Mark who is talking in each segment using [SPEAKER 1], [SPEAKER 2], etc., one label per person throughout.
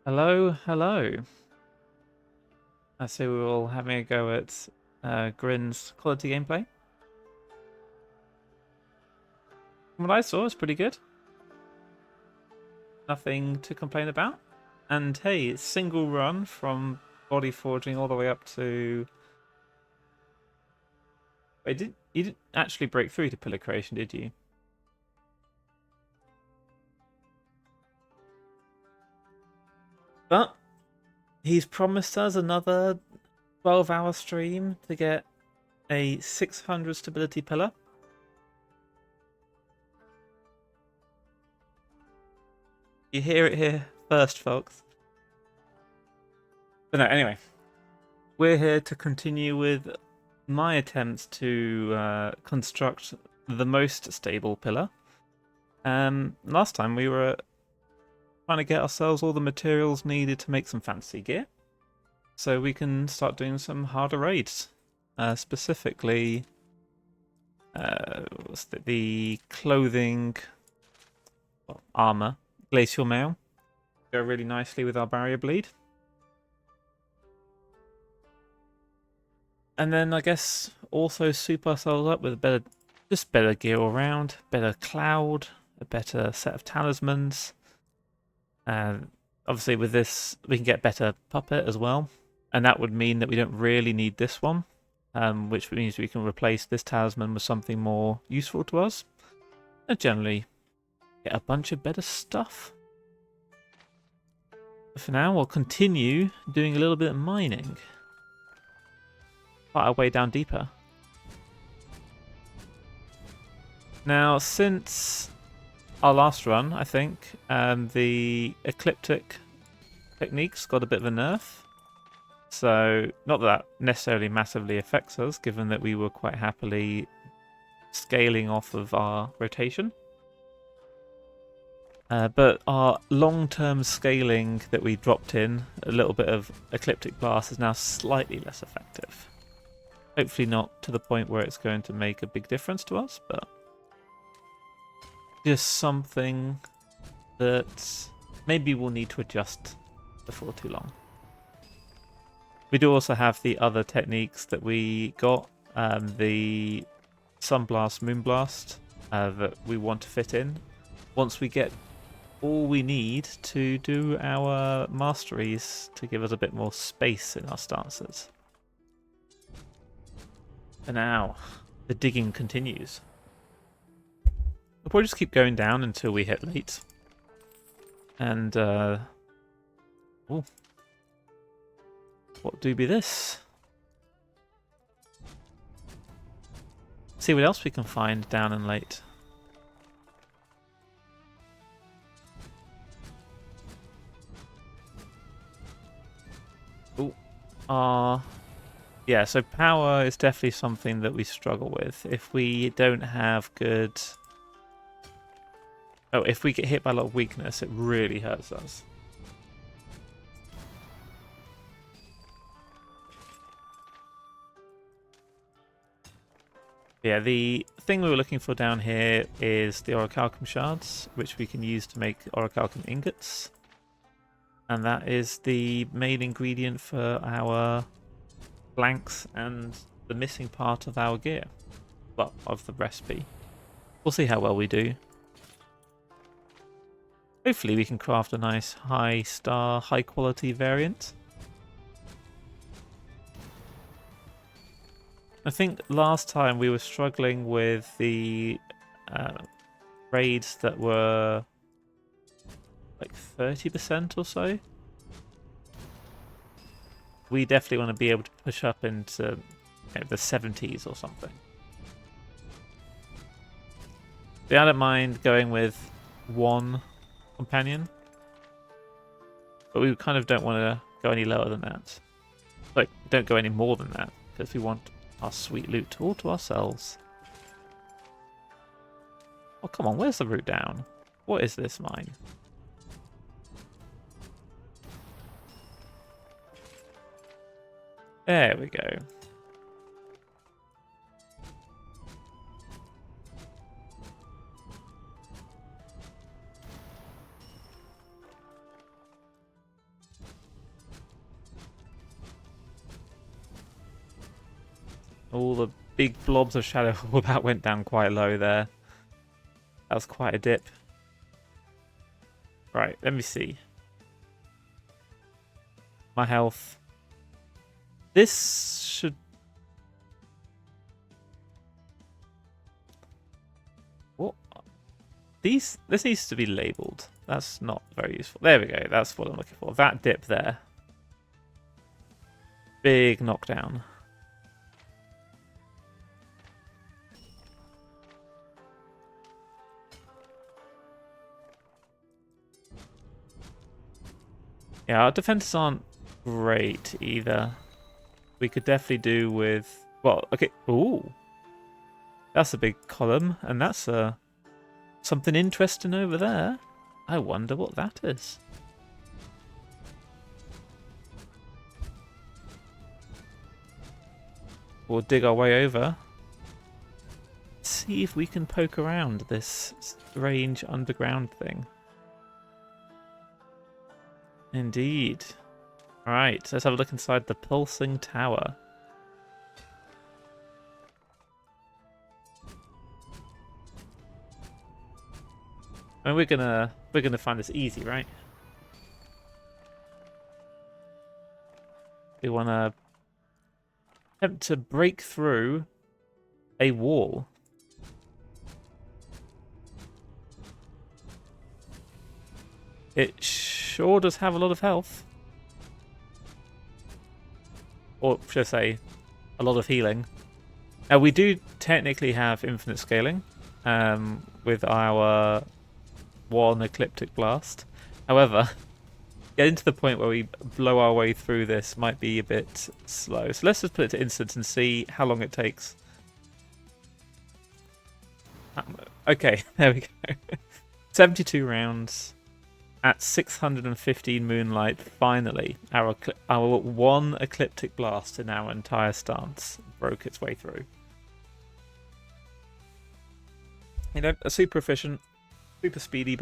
[SPEAKER 1] Hello, hello. I see we're all having a go at Grin's quality gameplay. From what I saw, it's pretty good. Nothing to complain about. And hey, it's single run from body forging all the way up to. Wait, you didn't actually break through to pillar creation, did you? But he's promised us another 12-hour stream to get a 600 stability pillar. You hear it here first, folks. But no, anyway, we're here to continue with my attempts to construct the most stable pillar. Last time we were trying to get ourselves all the materials needed to make some fancy gear, so we can start doing some harder raids. Specifically, the clothing, armor, glacial mail, go really nicely with our barrier bleed. And then I guess also soup ourselves up with better gear all around, better cloud, a better set of talismans. And obviously with this we can get better puppet as well. And that would mean that we don't really need this one, which means we can replace this talisman with something more useful to us. And generally get a bunch of better stuff. But for now, we'll continue doing a little bit of mining. Fight our way down deeper. Now, since our last run, I think, the ecliptic techniques got a bit of a nerf. So, not that that necessarily massively affects us, given that we were quite happily scaling off of our rotation. But our long-term scaling that we dropped in, a little bit of ecliptic blast, is now slightly less effective. Hopefully not to the point where it's going to make a big difference to us, but just something that maybe we'll need to adjust before too long. We do also have the other techniques that we got, the Sunblast, Moonblast, that we want to fit in. Once we get all we need to do our masteries to give us a bit more space in our stances. And now, the digging continues. We'll probably just keep going down until we hit late. And, ooh. What do be this? See what else we can find down and late. Ooh. Yeah, so power is definitely something that we struggle with. If we don't have good... Oh, if we get hit by a lot of weakness, it really hurts us. Yeah, the thing we were looking for down here is the orichalcum shards, which we can use to make orichalcum ingots. And that is the main ingredient for our blanks and the missing part of our gear. Well, of the recipe. We'll see how well we do. Hopefully we can craft a nice high star, high quality variant. I think last time we were struggling with the raids that were like 30% or so. We definitely want to be able to push up into the 70s or something. But I don't mind going with one companion, but we kind of don't want to go any lower than that. Like, don't go any more than that, because we want our sweet loot all to ourselves. Oh, come on, where's the route down? What is this mine? There we go. All the big blobs of shadow, all that went down quite low there. That was quite a dip. Right, let me see. My health. This should... What? This needs to be labelled. That's not very useful. There we go. That's what I'm looking for. That dip there. Big knockdown. Yeah, our defenses aren't great either. We could definitely do with... Well, okay. Ooh. That's a big column, and that's something interesting over there. I wonder what that is. We'll dig our way over. See if we can poke around this strange underground thing. Indeed. Alright, let's have a look inside the pulsing tower. I mean, we're gonna find this easy, right? We wanna attempt to break through a wall. It sure does have a lot of health. Or should I say, a lot of healing. Now, we do technically have infinite scaling with our one Ecliptic Blast. However, getting to the point where we blow our way through this might be a bit slow. So let's just put it to instant and see how long it takes. Okay, there we go. 72 rounds. At 615 Moonlight, finally, our one Ecliptic Blast in our entire stance broke its way through. You know, a super efficient, super speedy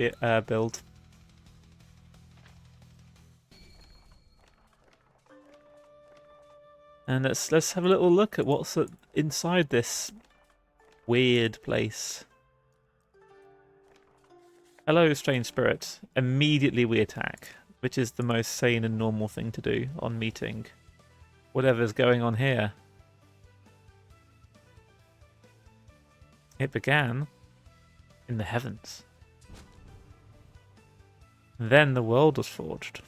[SPEAKER 1] build. And let's have a little look at what's inside this weird place. Hello, strange spirit. Immediately we attack, which is the most sane and normal thing to do on meeting whatever's going on here. It began in the heavens. Then the world was forged.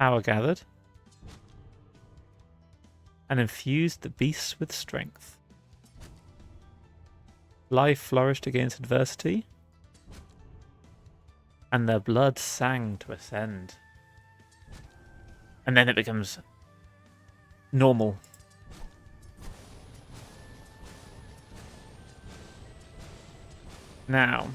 [SPEAKER 1] Power gathered and infused the beasts with strength. Life flourished against adversity, and their blood sang to ascend. And then it becomes normal. Now,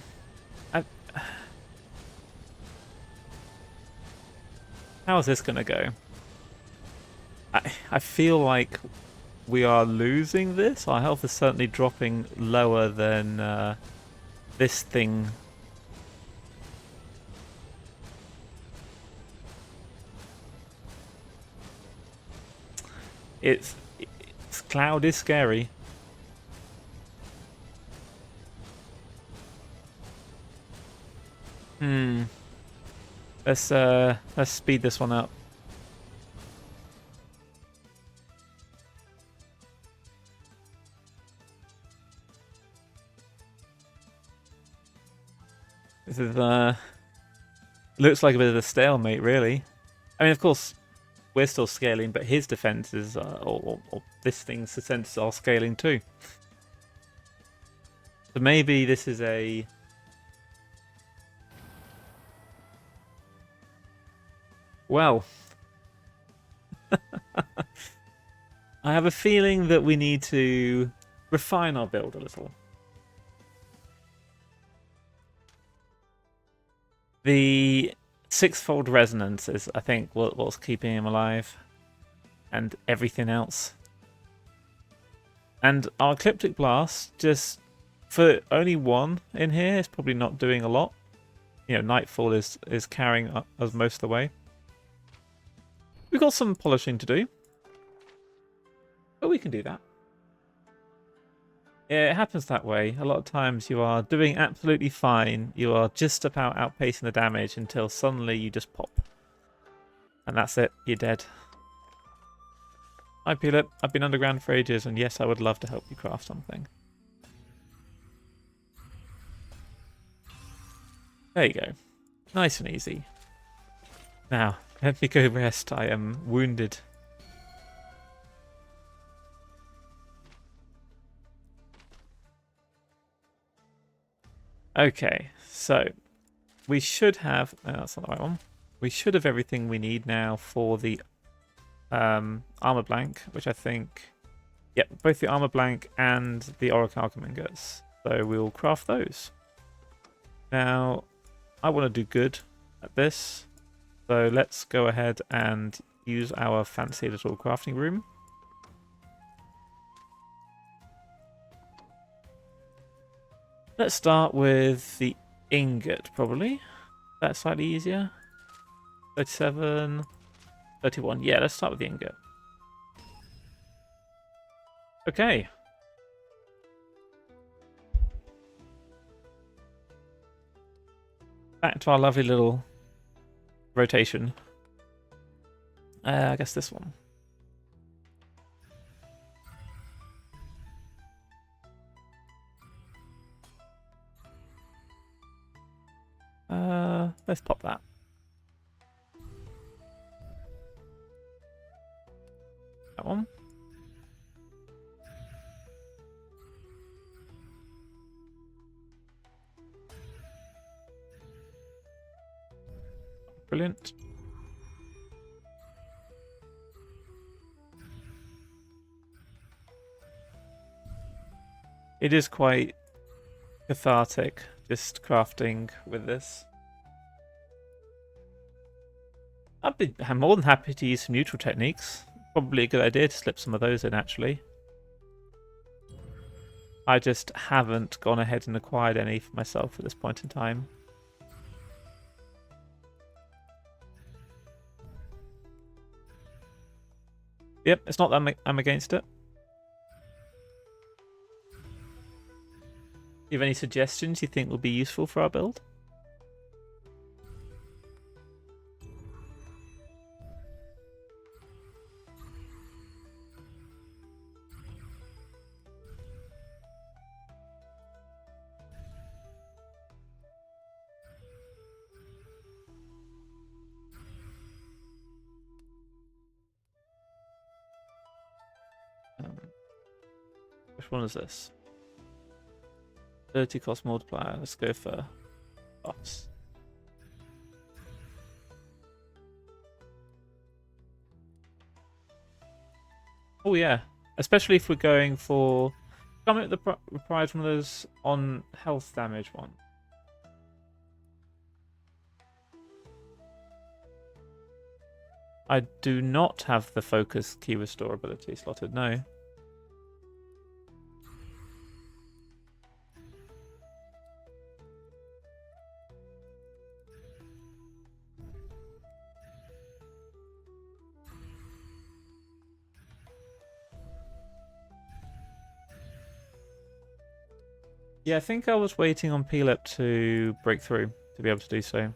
[SPEAKER 1] how is this going to go? I feel like we are losing this. Our health is certainly dropping lower than this thing. It's Cloud is scary. Let's speed this one up. This is looks like a bit of a stalemate, really. I mean, of course, we're still scaling, but his defenses, or this thing's defenses, are scaling too. So maybe this is a... Well, I have a feeling that we need to refine our build a little. The sixfold resonance is, I think, what's keeping him alive, and everything else. And our Ecliptic Blast, just for only one in here, is probably not doing a lot. You know, Nightfall is carrying us most of the way. We've got some polishing to do. But we can do that. Yeah, it happens that way. A lot of times you are doing absolutely fine. You are just about outpacing the damage until suddenly you just pop. And that's it. You're dead. Hi, Peelip. I've been underground for ages, and yes, I would love to help you craft something. There you go. Nice and easy. Now, let me go rest. I am wounded. Okay, so we should have... No, that's not the right one. We should have everything we need now for the armor blank, which I think... Yep, both the armor blank and the orichalcum ingots. So we'll craft those. Now, I want to do good at this. So let's go ahead and use our fancy little crafting room. Let's start with the ingot, probably. That's slightly easier. 37, 31. Yeah, let's start with the ingot. Okay. Back to our lovely little rotation. I guess this one. Let's pop that. That one. Brilliant. It is quite cathartic just crafting with this. I'm more than happy to use some neutral techniques. Probably a good idea to slip some of those in, actually. I just haven't gone ahead and acquired any for myself at this point in time. Yep, it's not that I'm against it. Do you have any suggestions you think will be useful for our build? Which one is this? Ability cost multiplier. Let's go for buffs. Oh yeah, especially if we're going for... Comment the prize one of those on health damage one. I do not have the focus key restore ability slotted, no. Yeah, I think I was waiting on Peelip to break through to be able to do so.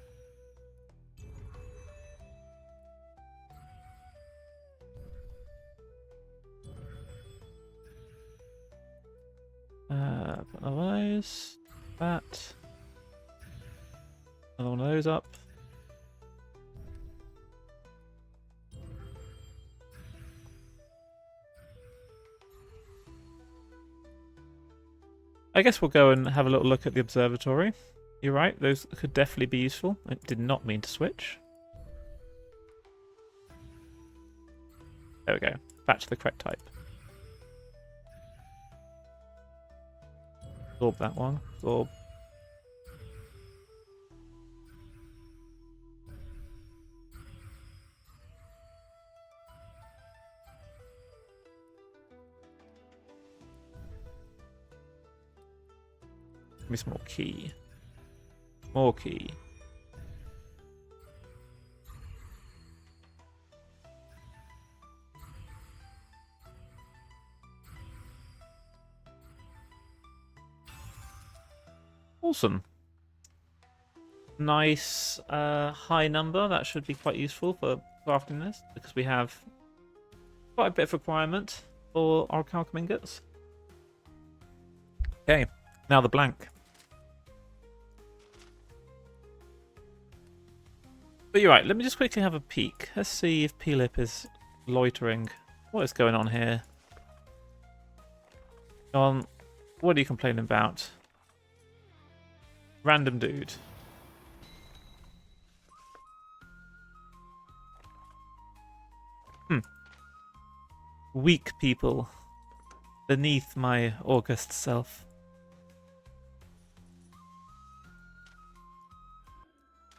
[SPEAKER 1] Put one of those. That. Another one of those up. I guess we'll go and have a little look at the observatory. You're right, those could definitely be useful. I did not mean to switch. There we go. Back to the correct type. Absorb that one. Absorb. Give me some more key. More key. Awesome. Nice high number. That should be quite useful for crafting this because we have quite a bit of requirement for our calcum ingots. Okay, now the blank. But you're right, let me just quickly have a peek. Let's see if P-Lip is loitering. What is going on here? What are you complaining about? Random dude. Weak people beneath my august self.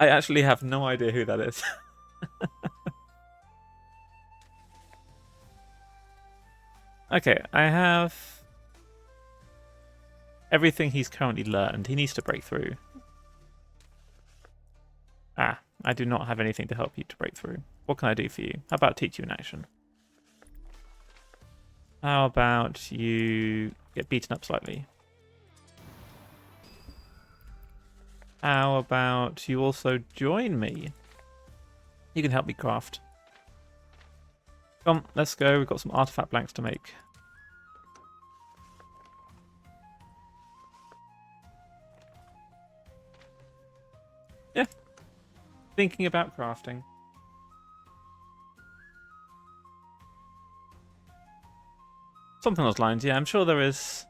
[SPEAKER 1] I actually have no idea who that is. Okay, I have everything he's currently learned. He needs to break through. Ah, I do not have anything to help you to break through. What can I do for you? How about teach you in action? How about you get beaten up slightly? How about you also join me? You can help me craft. Come, let's go. We've got some artifact blanks to make. Yeah. Thinking about crafting. Something along those lines, yeah. I'm sure there is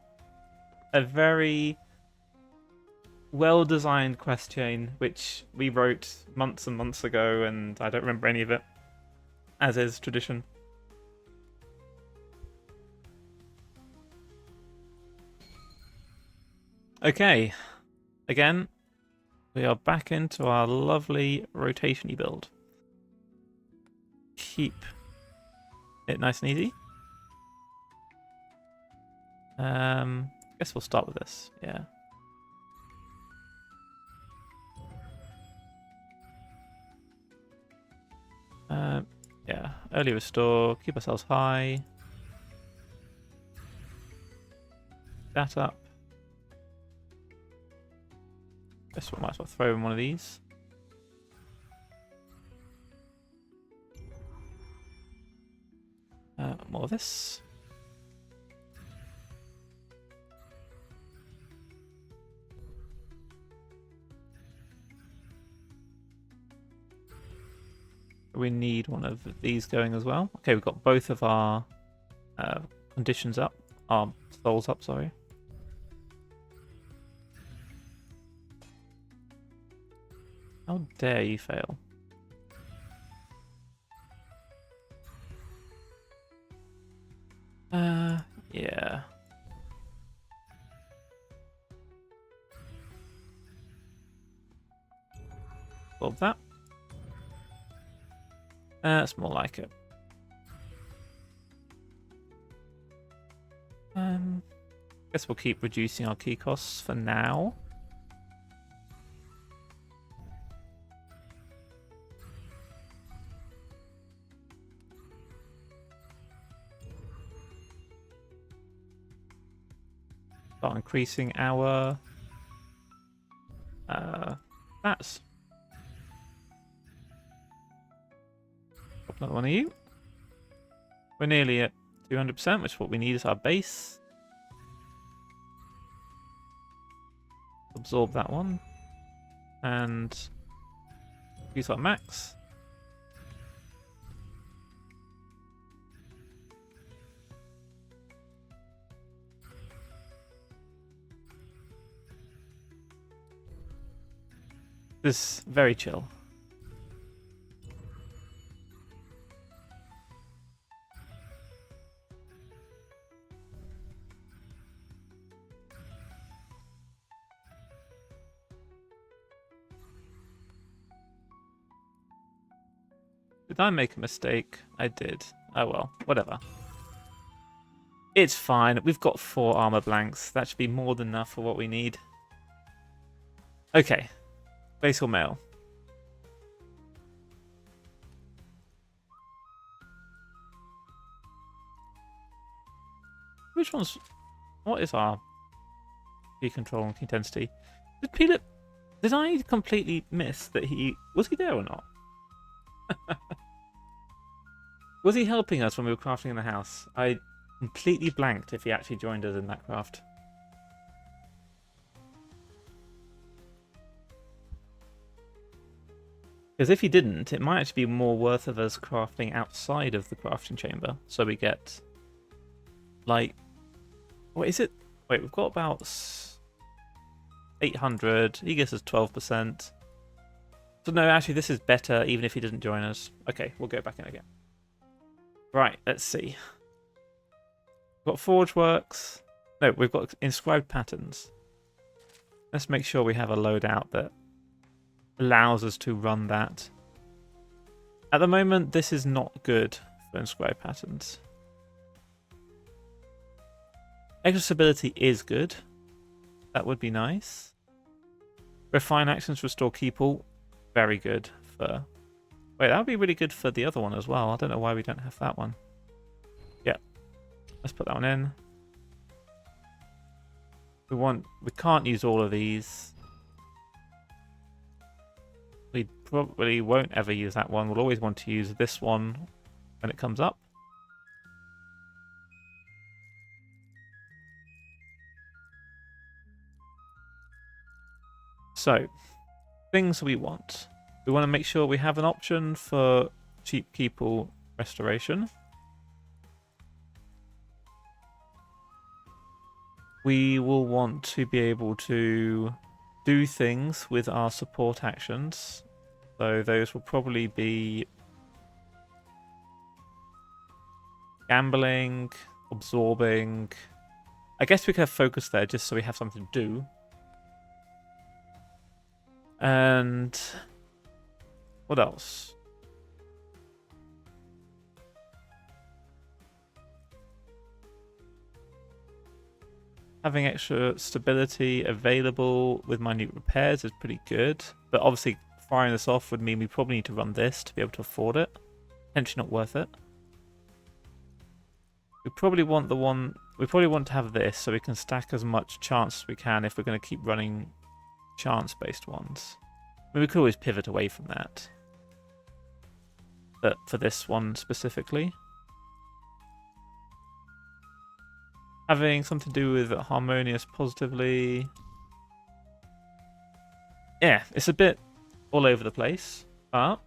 [SPEAKER 1] a very well-designed quest chain, which we wrote months and months ago, and I don't remember any of it, as is tradition. Okay. Again, we are back into our lovely rotation-y build. Keep it nice and easy. Guess we'll start with this. Yeah. Yeah. Early restore. Keep ourselves high. That up. Guess we might as well throw in one of these. More of this. We need one of these going as well. Okay, we've got both of our conditions up. Our souls up, sorry. How dare you fail? Yeah. Solve that. That's more like it. Guess we'll keep reducing our key costs for now. Start increasing our stats. Another one of you. We're nearly at 200%, which is what we need as our base. Absorb that one. And use our max. This is very chill. Did I make a mistake? I did. Oh well, whatever. It's fine. We've got 4 armor blanks. That should be more than enough for what we need. Okay. Base or male? Which one's... What is our key control and key intensity? Did Peter... Did I completely miss that he... Was he there or not? Was he helping us when we were crafting in the house? I completely blanked if he actually joined us in that craft. Because if he didn't, it might actually be more worth of us crafting outside of the crafting chamber. So we get... Like... What is it? Wait, we've got about 800. He gives us 12%. So no, actually this is better even if he doesn't join us. Okay, we'll go back in again. Right, let's see. We've got Forge Works. No, we've got Inscribed Patterns. Let's make sure we have a loadout that allows us to run that. At the moment, this is not good for Inscribed Patterns. Extra stability is good. That would be nice. Refine actions, restore key pool. Very good for... Wait, that would be really good for the other one as well. I don't know why we don't have that one. Yeah. Let's put that one in. We can't use all of these. We probably won't ever use that one. We'll always want to use this one when it comes up. So, things we want. We want to make sure we have an option for cheap key pool restoration. We will want to be able to do things with our support actions. So those will probably be gambling, absorbing. I guess we could have focus there just so we have something to do. And what else? Having extra stability available with minute repairs is pretty good. But obviously firing this off would mean we probably need to run this to be able to afford it. Potentially not worth it. We probably want to have this so we can stack as much chance as we can if we're going to keep running chance-based ones. I mean, we could always pivot away from that. But for this one specifically. Having something to do with harmonious positively. Yeah, it's a bit all over the place, but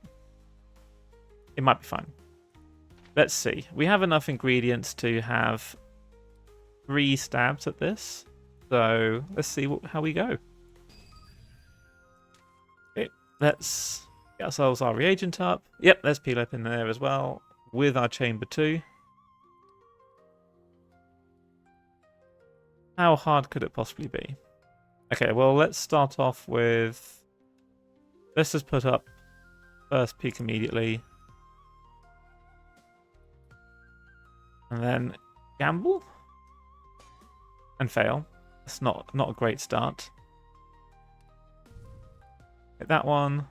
[SPEAKER 1] it might be fine. Let's see. We have enough ingredients to have 3 stabs at this. So let's see how we go. Okay, let's get ourselves our reagent up. Yep, there's Pelep in there as well with our chamber 2. How hard could it possibly be? Okay, well, let's start off with... Let's just put up first peak immediately. And then gamble? And fail. That's not a great start. Hit that one.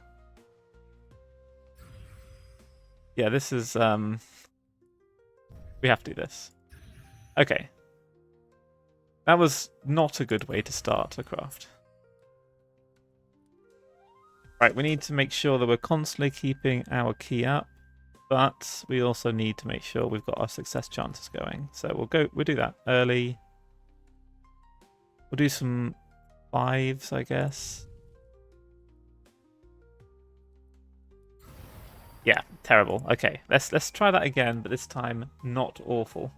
[SPEAKER 1] Yeah, this is... We have to do this. Okay. That was not a good way to start a craft. Right, we need to make sure that we're constantly keeping our key up, but we also need to make sure we've got our success chances going. So we'll do that early. We'll do some 5s, I guess. Yeah, terrible. Okay, let's try that again, but this time not awful.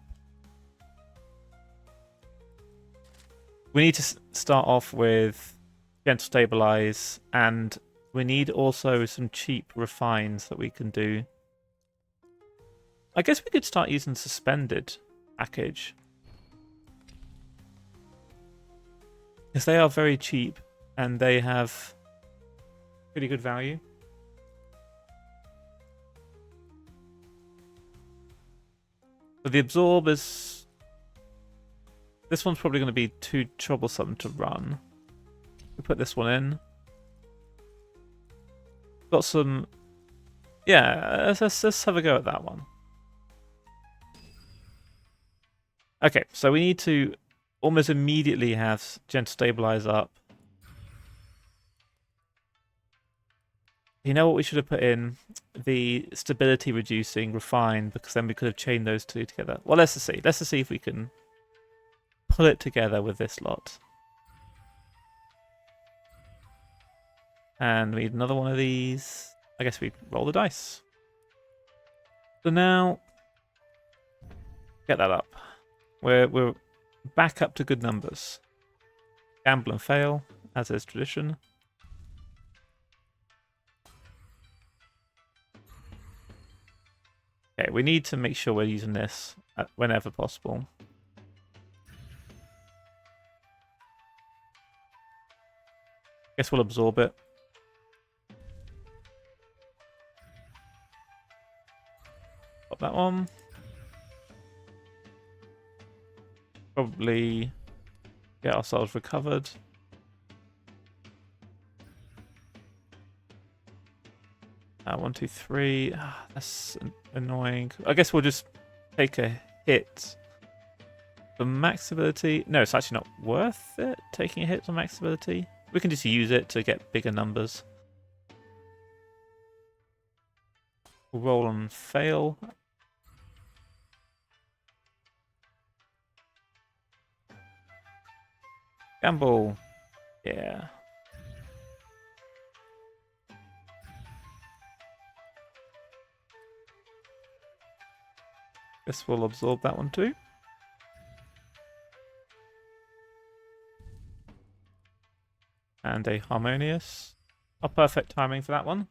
[SPEAKER 1] We need to start off with gentle stabilize, and we need also some cheap refines that we can do. I guess we could start using suspended package, because they are very cheap and they have pretty good value. But the absorb is... This one's probably going to be too troublesome to run. We put this one in. Got some... Yeah, let's have a go at that one. Okay, so we need to almost immediately have gentle stabilize up. You know what we should have put in? The stability reducing refine, because then we could have chained those two together. Well, let's just see. Let's just see if we can pull it together with this lot. And we need another one of these. I guess we roll the dice. So now, get that up. We're back up to good numbers. Gamble and fail, as is tradition. Okay, we need to make sure we're using this whenever possible. Guess we'll absorb it. Pop that one. Probably get ourselves recovered. One, two, three. That's annoying. I guess we'll just take a hit for max ability. No, it's actually not worth it taking a hit for max ability. We can just use it to get bigger numbers. We'll roll on fail. Gamble. Yeah. Guess we'll absorb that one too. And a harmonious. Oh, perfect timing for that one.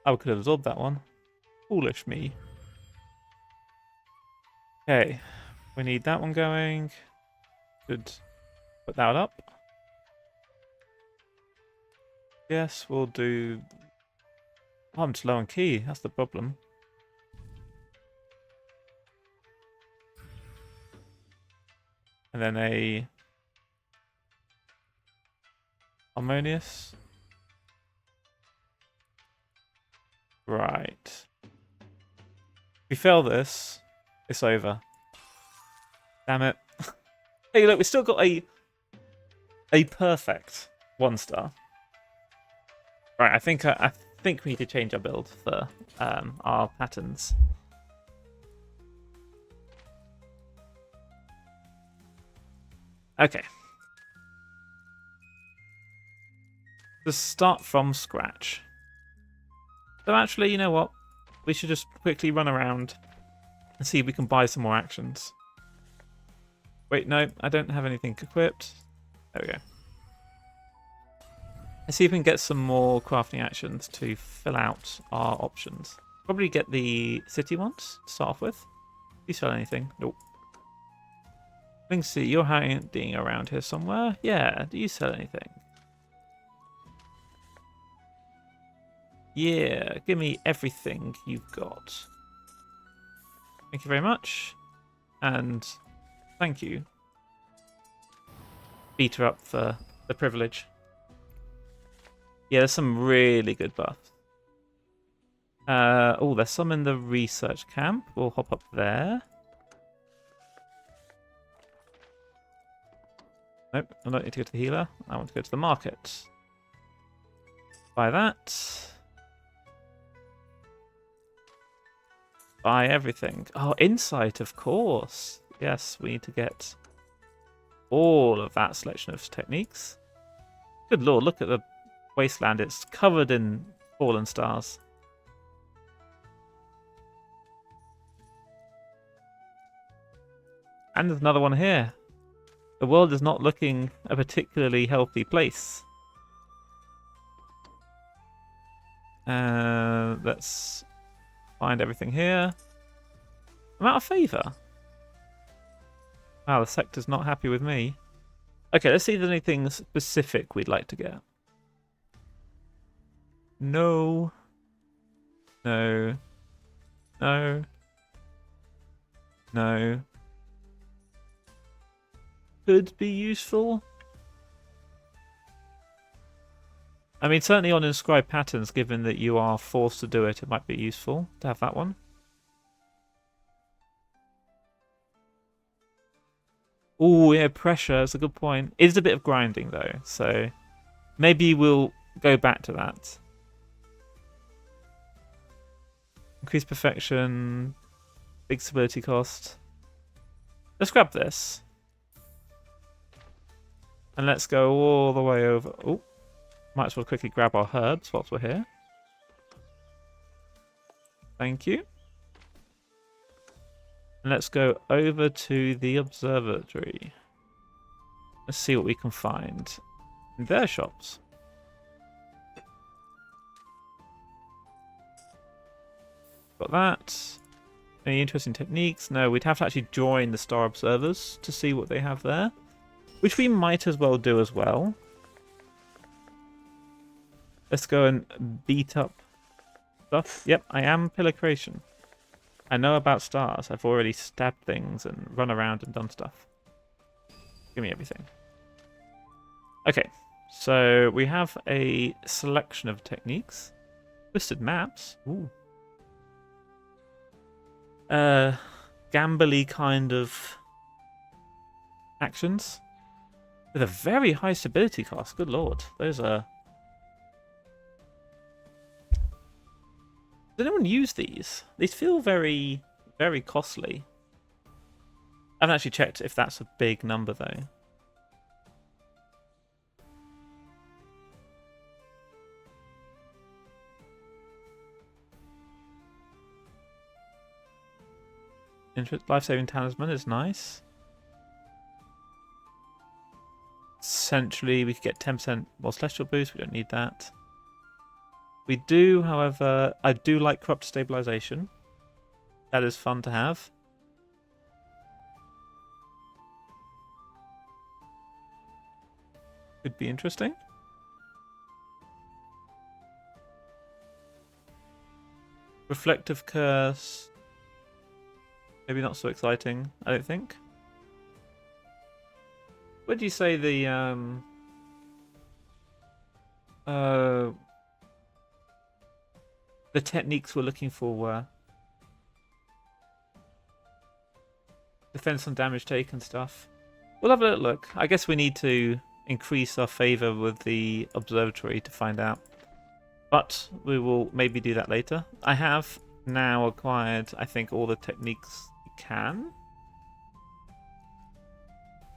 [SPEAKER 1] I could have absorbed that one. Foolish me. Okay, we need that one going. Good. Put that up. Yes, we'll do... Oh, I'm too low on key. That's the problem. And then a... harmonious. Right. If we fail this, it's over. Damn it. Hey, look, we still got a perfect 1-star. Right, I think we need to change our build for our patterns. Okay. Just start from scratch. So actually, you know what? We should just quickly run around and see if we can buy some more actions. Wait, no, I don't have anything equipped. There we go. Let's see if we can get some more crafting actions to fill out our options. Probably get the city ones to start off with. Do you sell anything? Nope. Linksy, you're hiding around here somewhere. Yeah, do you sell anything? Yeah, give me everything you've got. Thank you very much. And thank you. Beat her up for the privilege. Yeah, there's some really good buffs. Oh, there's some in the research camp. We'll hop up there. Nope, I don't need to go to the healer. I want to go to the market. Buy that. Buy everything. Oh, insight, of course. Yes, we need to get all of that selection of techniques. Good lord, look at the wasteland. It's covered in fallen stars. And there's another one here. The world is not looking a particularly healthy place. Let's find everything here. I'm out of favour. Wow, the sector's not happy with me. Okay, let's see if there's anything specific we'd like to get. No. No. No. No. Could be useful. I mean, certainly on inscribed patterns, given that you are forced to do it, it might be useful to have that one. Oh, yeah, pressure. That's a good point. It is a bit of grinding, though, so maybe we'll go back to that. Increase perfection, big stability cost. Let's grab this. And let's go all the way over. Oh, might as well quickly grab our herbs whilst we're here. Thank you. And let's go over to the observatory. Let's see what we can find in their shops. Got that. Any interesting techniques? No, we'd have to actually join the Star Observers to see what they have there. Which we might as well do as well. Let's go and beat up stuff. Yep, I am Pillar Creation. I know about stars. I've already stabbed things and run around and done stuff. Give me everything. Okay, so we have a selection of techniques. Twisted maps. Ooh. Gambly kind of actions with a very high stability cost. Good lord, those are. Does anyone use these? These feel very, very costly. I haven't actually checked if that's a big number though. Life-saving talisman is nice. Essentially, we could get 10% more celestial boost. We don't need that. We do, however, I do like corrupt stabilization. That is fun to have. Could be interesting. Reflective curse. Maybe not so exciting, I don't think. What do you say the techniques we're looking for were? Defense on damage taken stuff. We'll have a little look. I guess we need to increase our favor with the observatory to find out. But we will maybe do that later. I have now acquired, I think, all the techniques we can.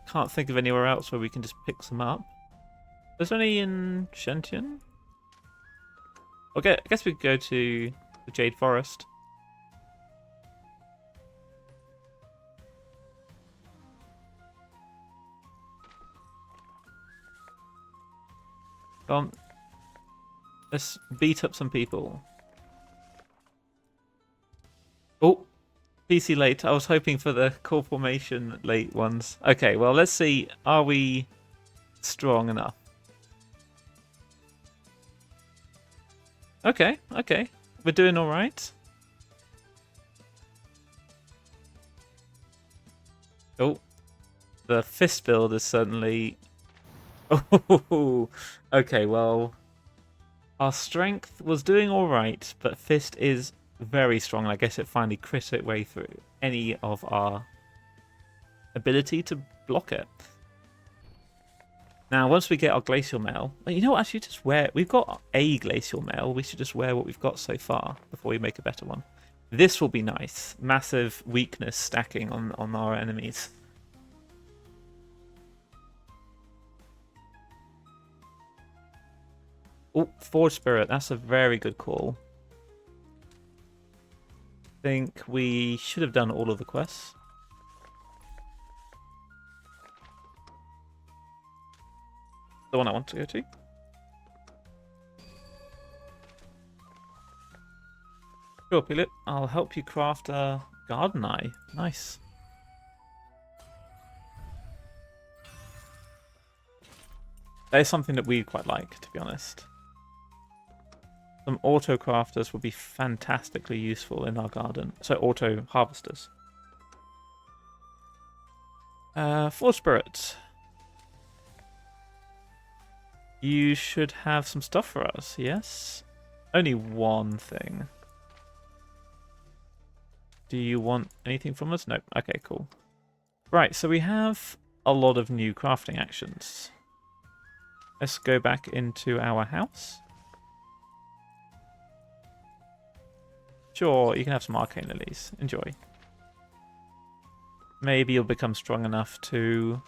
[SPEAKER 1] Can't think of anywhere else where we can just pick some up. There's only in Shentian. Okay, I guess we could go to the Jade Forest. Come on. Let's beat up some people. Oh, PC late. I was hoping for the core formation late ones. Okay, well, let's see. Are we strong enough? Okay, okay. We're doing all right. Oh, the fist build is certainly... Oh, okay, well... Our strength was doing all right, but fist is very strong. I guess it finally crit its way through any of our ability to block it. Now, once we get our glacial mail, you know what? Actually, just wear. We've got a glacial mail. We should just wear what we've got so far before we make a better one. This will be nice. Massive weakness stacking on our enemies. Oh, Forge Spirit. That's a very good call. I think we should have done all of the quests. The one I want to go to. Sure, Philip. I'll help you craft a garden eye. Nice. That is something that we quite like, to be honest. Some auto crafters would be fantastically useful in our garden. So auto harvesters. Forge Spirit. You should have some stuff for us, yes? Only one thing. Do you want anything from us? No. Okay, cool. Right, so we have a lot of new crafting actions. Let's go back into our house. Sure, you can have some arcane lilies. Enjoy. Maybe you'll become strong enough to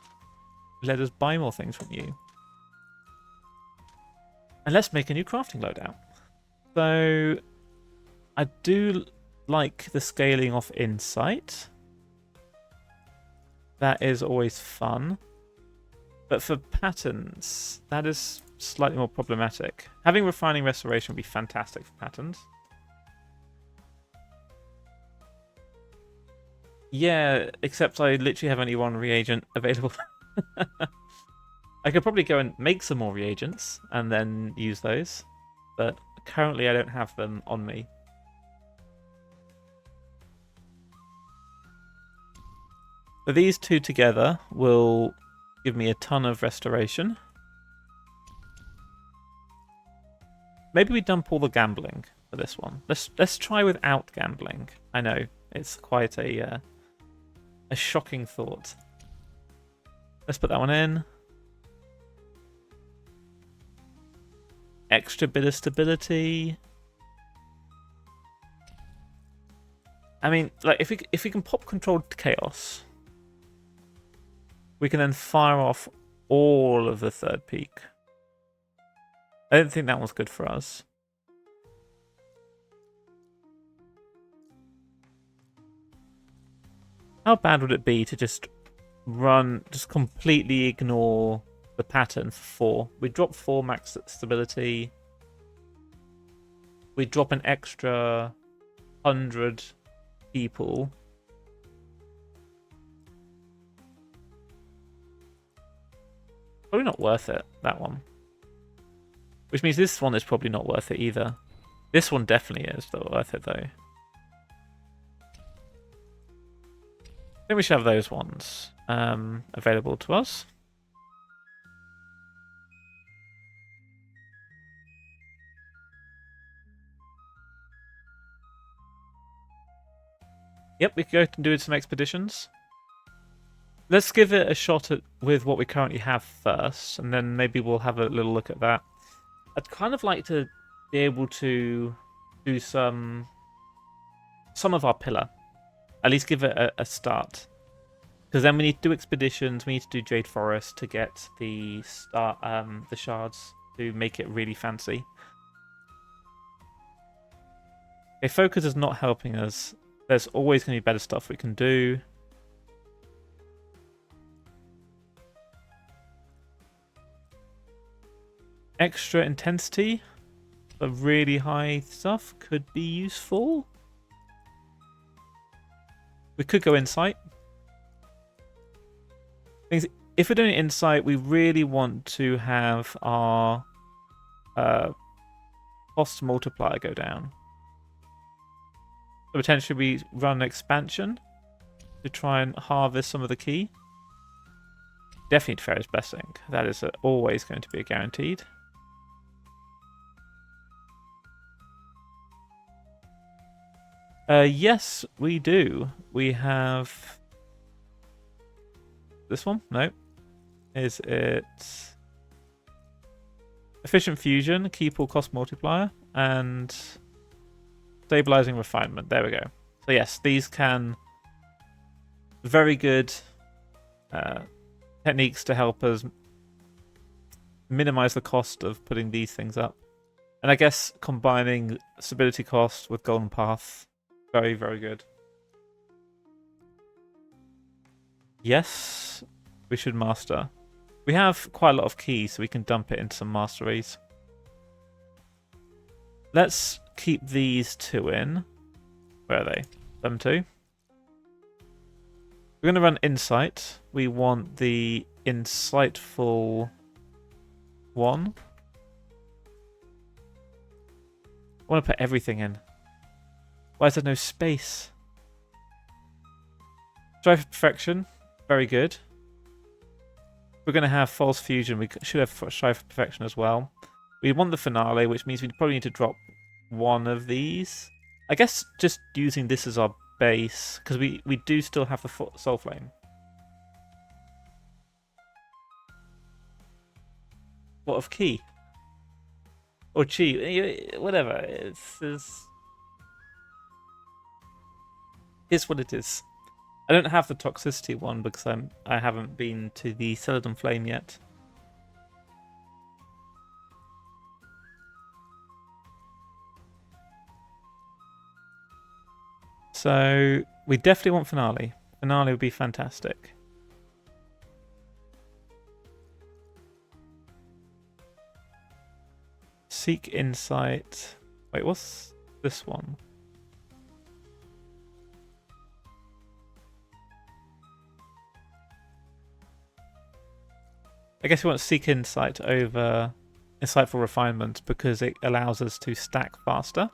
[SPEAKER 1] let us buy more things from you. And let's make a new crafting loadout. So, I do like the scaling off insight. That is always fun. But for patterns, that is slightly more problematic. Having refining restoration would be fantastic for patterns. Yeah, except I literally have only one reagent available. I could probably go and make some more reagents and then use those. But currently I don't have them on me. But these two together will give me a ton of restoration. Maybe we dump all the gambling for this one. Let's try without gambling. I know it's quite a shocking thought. Let's put that one in. Extra bit of stability. I mean, like if we can pop controlled chaos, we can then fire off all of the third peak. I don't think that was good for us. How bad would it be to just completely ignore the pattern for 4? We drop 4 max stability. We drop an extra 100 people. Probably not worth it, that one. Which means this one is probably not worth it either. This one definitely is worth it, though. I think we should have those ones available to us. Yep, we can go and do some expeditions. Let's give it a shot with what we currently have first, and then maybe we'll have a little look at that. I'd kind of like to be able to do some of our pillar. At least give it a start. Because then we need to do expeditions, we need to do Jade Forest to get the shards to make it really fancy. Okay, focus is not helping us. There's always going to be better stuff we can do. Extra intensity for really high stuff could be useful. We could go insight. If we're doing insight, we really want to have our cost multiplier go down. So potentially we run an expansion to try and harvest some of the key. Definitely Teferi's Blessing. That is always going to be a guaranteed. Yes, we do. We have this one. No, is it efficient fusion, key pool cost multiplier, and stabilizing refinement? There we go. So yes, these can very good techniques to help us minimize the cost of putting these things up. And I guess combining stability cost with golden path, very, very good. Yes, we should master. We have quite a lot of keys, so we can dump it into some masteries. Let's keep these 2 in. Where are they? Them 2. We're going to run insight. We want the insightful one. I want to put everything in. Why is there no space? Strive for Perfection. Very good. We're going to have False Fusion. We should have Strive for Perfection as well. We want the Finale, which means we probably need to drop one of these. I guess just using this as our base, because we do still have the Soul Flame. What of Key? Or Chi? Whatever. It's what it is. I don't have the toxicity one because I haven't been to the Celadon Flame yet. So we definitely want Finale. Finale would be fantastic. Seek Insight. Wait, what's this one? I guess we want Seek Insight over Insightful Refinement because it allows us to stack faster.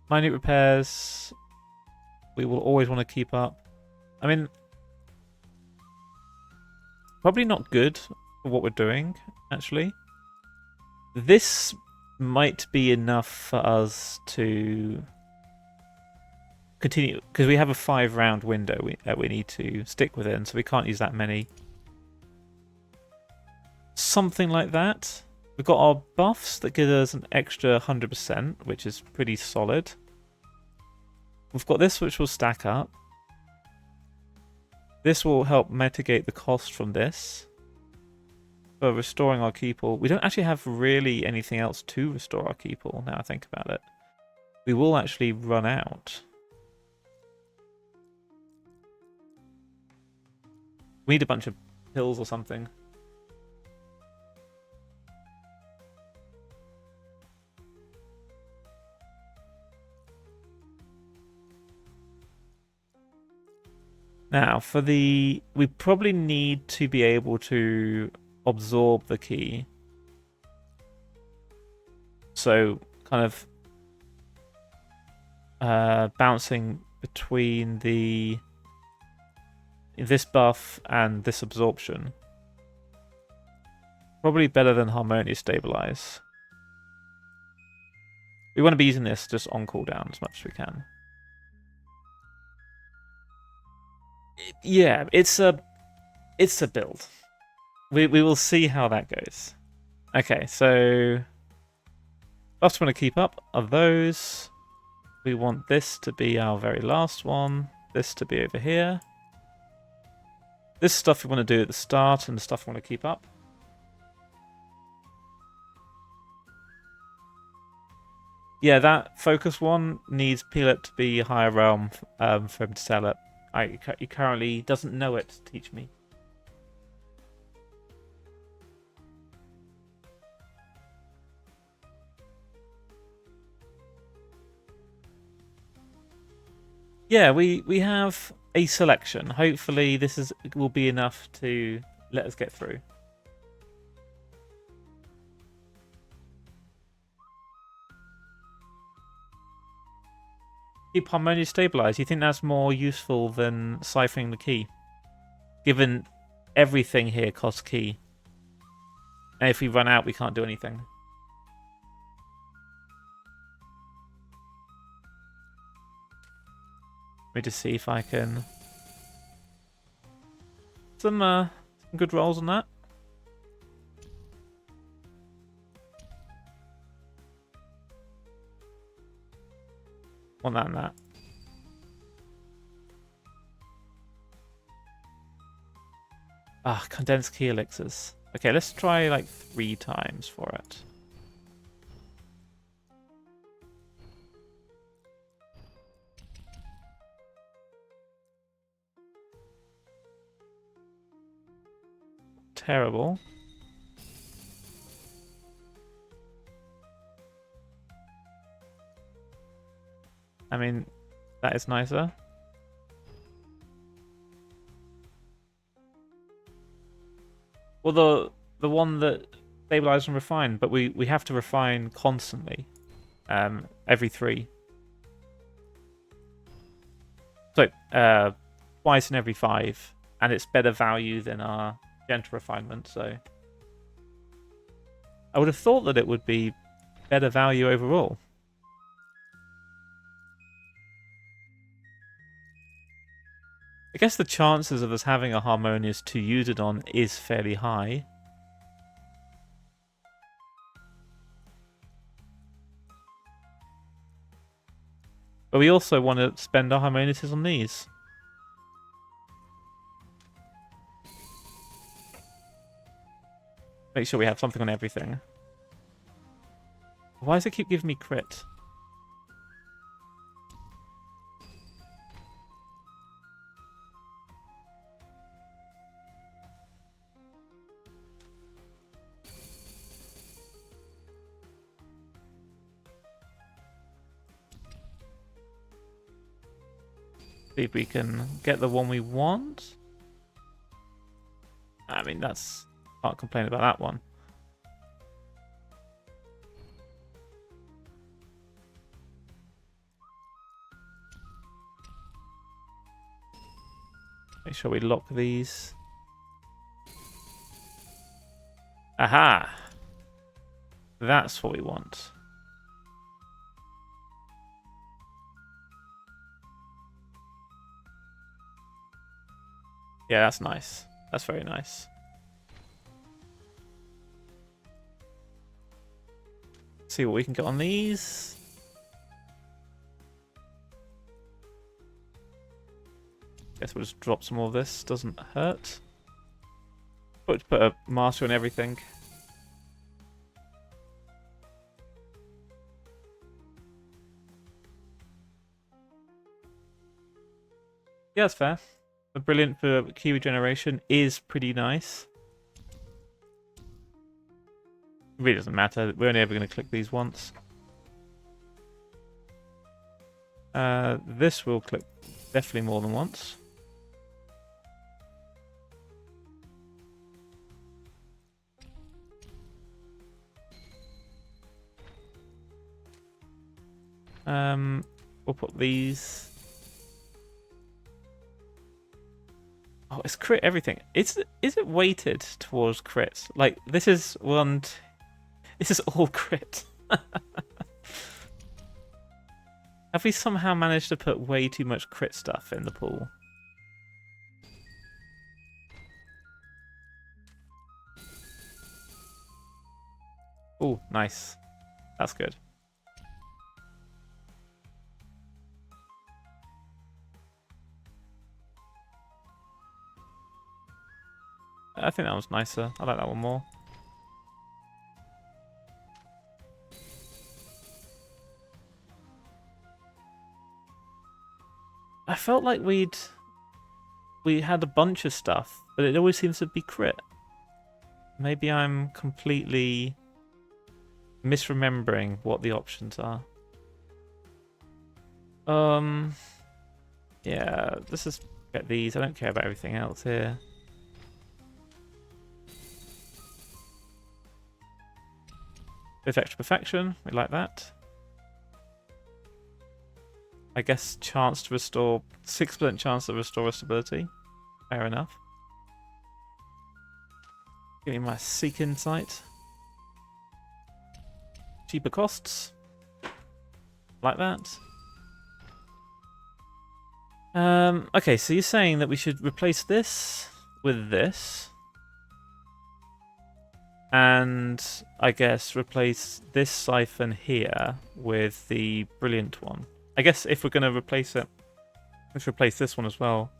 [SPEAKER 1] Minute Repairs, we will always want to keep up. I mean, probably not good for what we're doing, actually. This might be enough for us to continue, because we have a 5-round window we need to stick within, so we can't use that many. Something like that. We've got our buffs that give us an extra 100%, which is pretty solid. We've got this, which will stack up. This will help mitigate the cost from this. For restoring our key pool. We don't actually have really anything else to restore our key pool, now I think about it. We will actually run out. We need a bunch of pills or something. Now, for the... we probably need to be able to absorb the key. So, kind of bouncing between this buff and this absorption. Probably better than Harmonious Stabilize. We want to be using this just on cooldown as much as we can. Yeah, it's a build. We will see how that goes. Okay, so buffs we want to keep up are those. We want this to be our very last one. This to be over here. This stuff we want to do at the start, and the stuff we want to keep up. Yeah, that focus one needs Peelet to be higher realm for him to sell it. He currently doesn't know it to teach me. Yeah, we have a selection. Hopefully this will be enough to let us get through. Keep Harmonious Stabilize. You think that's more useful than siphoning the key? Given everything here costs key. And if we run out, we can't do anything. Let me just see if I can... Some good rolls on that. Want that and that. Ah, condensed key elixirs. Okay, let's try like 3 times for it. Terrible. I mean, that is nicer. Well, the one that stabilize and refine, but we have to refine constantly, every 3. So twice in every 5, and it's better value than our gentle refinement. So I would have thought that it would be better value overall. I guess the chances of us having a Harmonious to use it on is fairly high. But we also want to spend our Harmoniouses on these. Make sure we have something on everything. Why does it keep giving me crit? See if we can get the one we want. I mean, that's... Can't complain about that one. Make sure we lock these. Aha! That's what we want. Yeah, that's nice. That's very nice. See what we can get on these. Guess we'll just drop some more of this. Doesn't hurt. Put a master on everything. Yeah, that's fair. The Brilliant for key regeneration is pretty nice. It really doesn't matter. We're only ever going to click these once. This will click definitely more than once. We'll put these. Oh, it's crit everything. Is it weighted towards crits? Like this is one. This is all crit. Have we somehow managed to put way too much crit stuff in the pool? Oh, nice. That's good. I think that was nicer. I like that one more. I felt like we had a bunch of stuff, but it always seems to be crit. Maybe I'm completely misremembering what the options are. Yeah, let's just get these. I don't care about everything else here. Effect perfection, we like that. I guess chance to restore 6% chance to restore stability. Fair enough. Give me my Seek Insight. Cheaper costs. Like that. Okay, so you're saying that we should replace this with this. And I guess replace this siphon here with the Brilliant one. I guess if we're going to replace it, let's replace this one as well.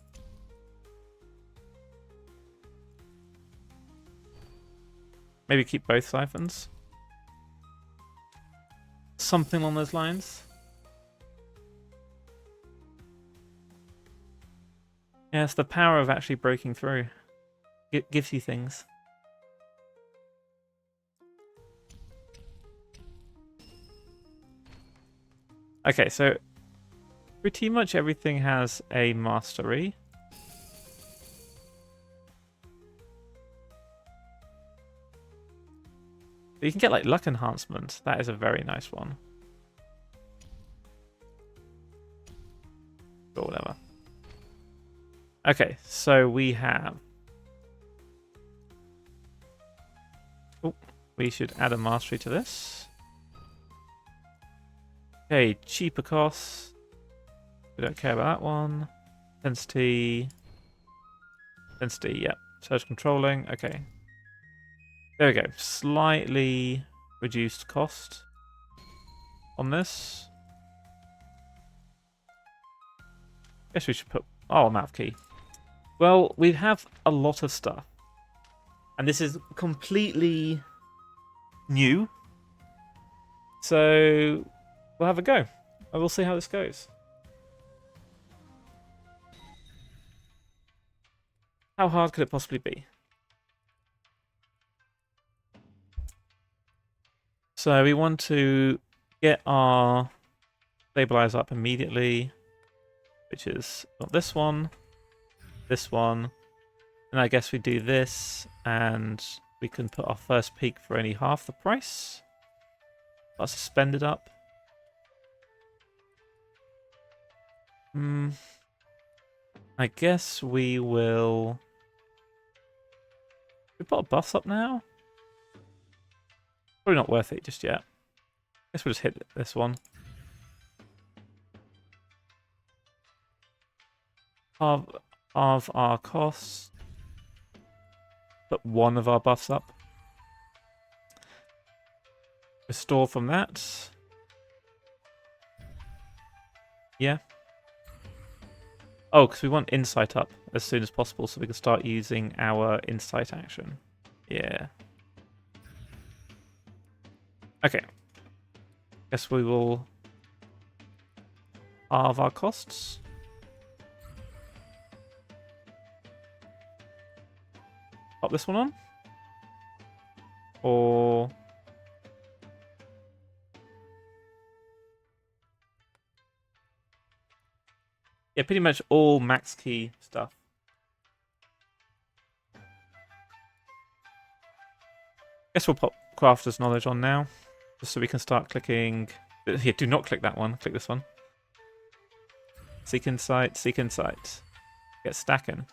[SPEAKER 1] Maybe keep both siphons. Something along those lines. Yeah, it's the power of actually breaking through. It gives you things. Okay, so pretty much everything has a mastery. You can get like luck enhancement. That is a very nice one. Or whatever. Okay, so we have... Oh, we should add a mastery to this. Okay, cheaper costs. We don't care about that one. Intensity. Density, yep. Surge controlling, okay. There we go. Slightly reduced cost on this. Guess we should put... Oh, map key. Well, we have a lot of stuff. And this is completely new. So we'll have a go. And we'll see how this goes. How hard could it possibly be? So we want to get our stabilizer up immediately, which is not this one, and I guess we do this, and we can put our first peak for only half the price. Our suspended up. I guess we will... We put our buffs up now? Probably not worth it just yet. Guess we'll just hit this one. Half of our costs. Put one of our buffs up. Restore from that. Yeah. Oh, because we want insight up as soon as possible so we can start using our insight action. Yeah. Okay. Guess we will halve our costs. Pop this one on. Or... Yeah, pretty much all max key stuff. Guess we'll pop Crafter's Knowledge on now, just so we can start clicking... Here, do not click that one. Click this one. Seek Insight, Seek Insight. Get stacking.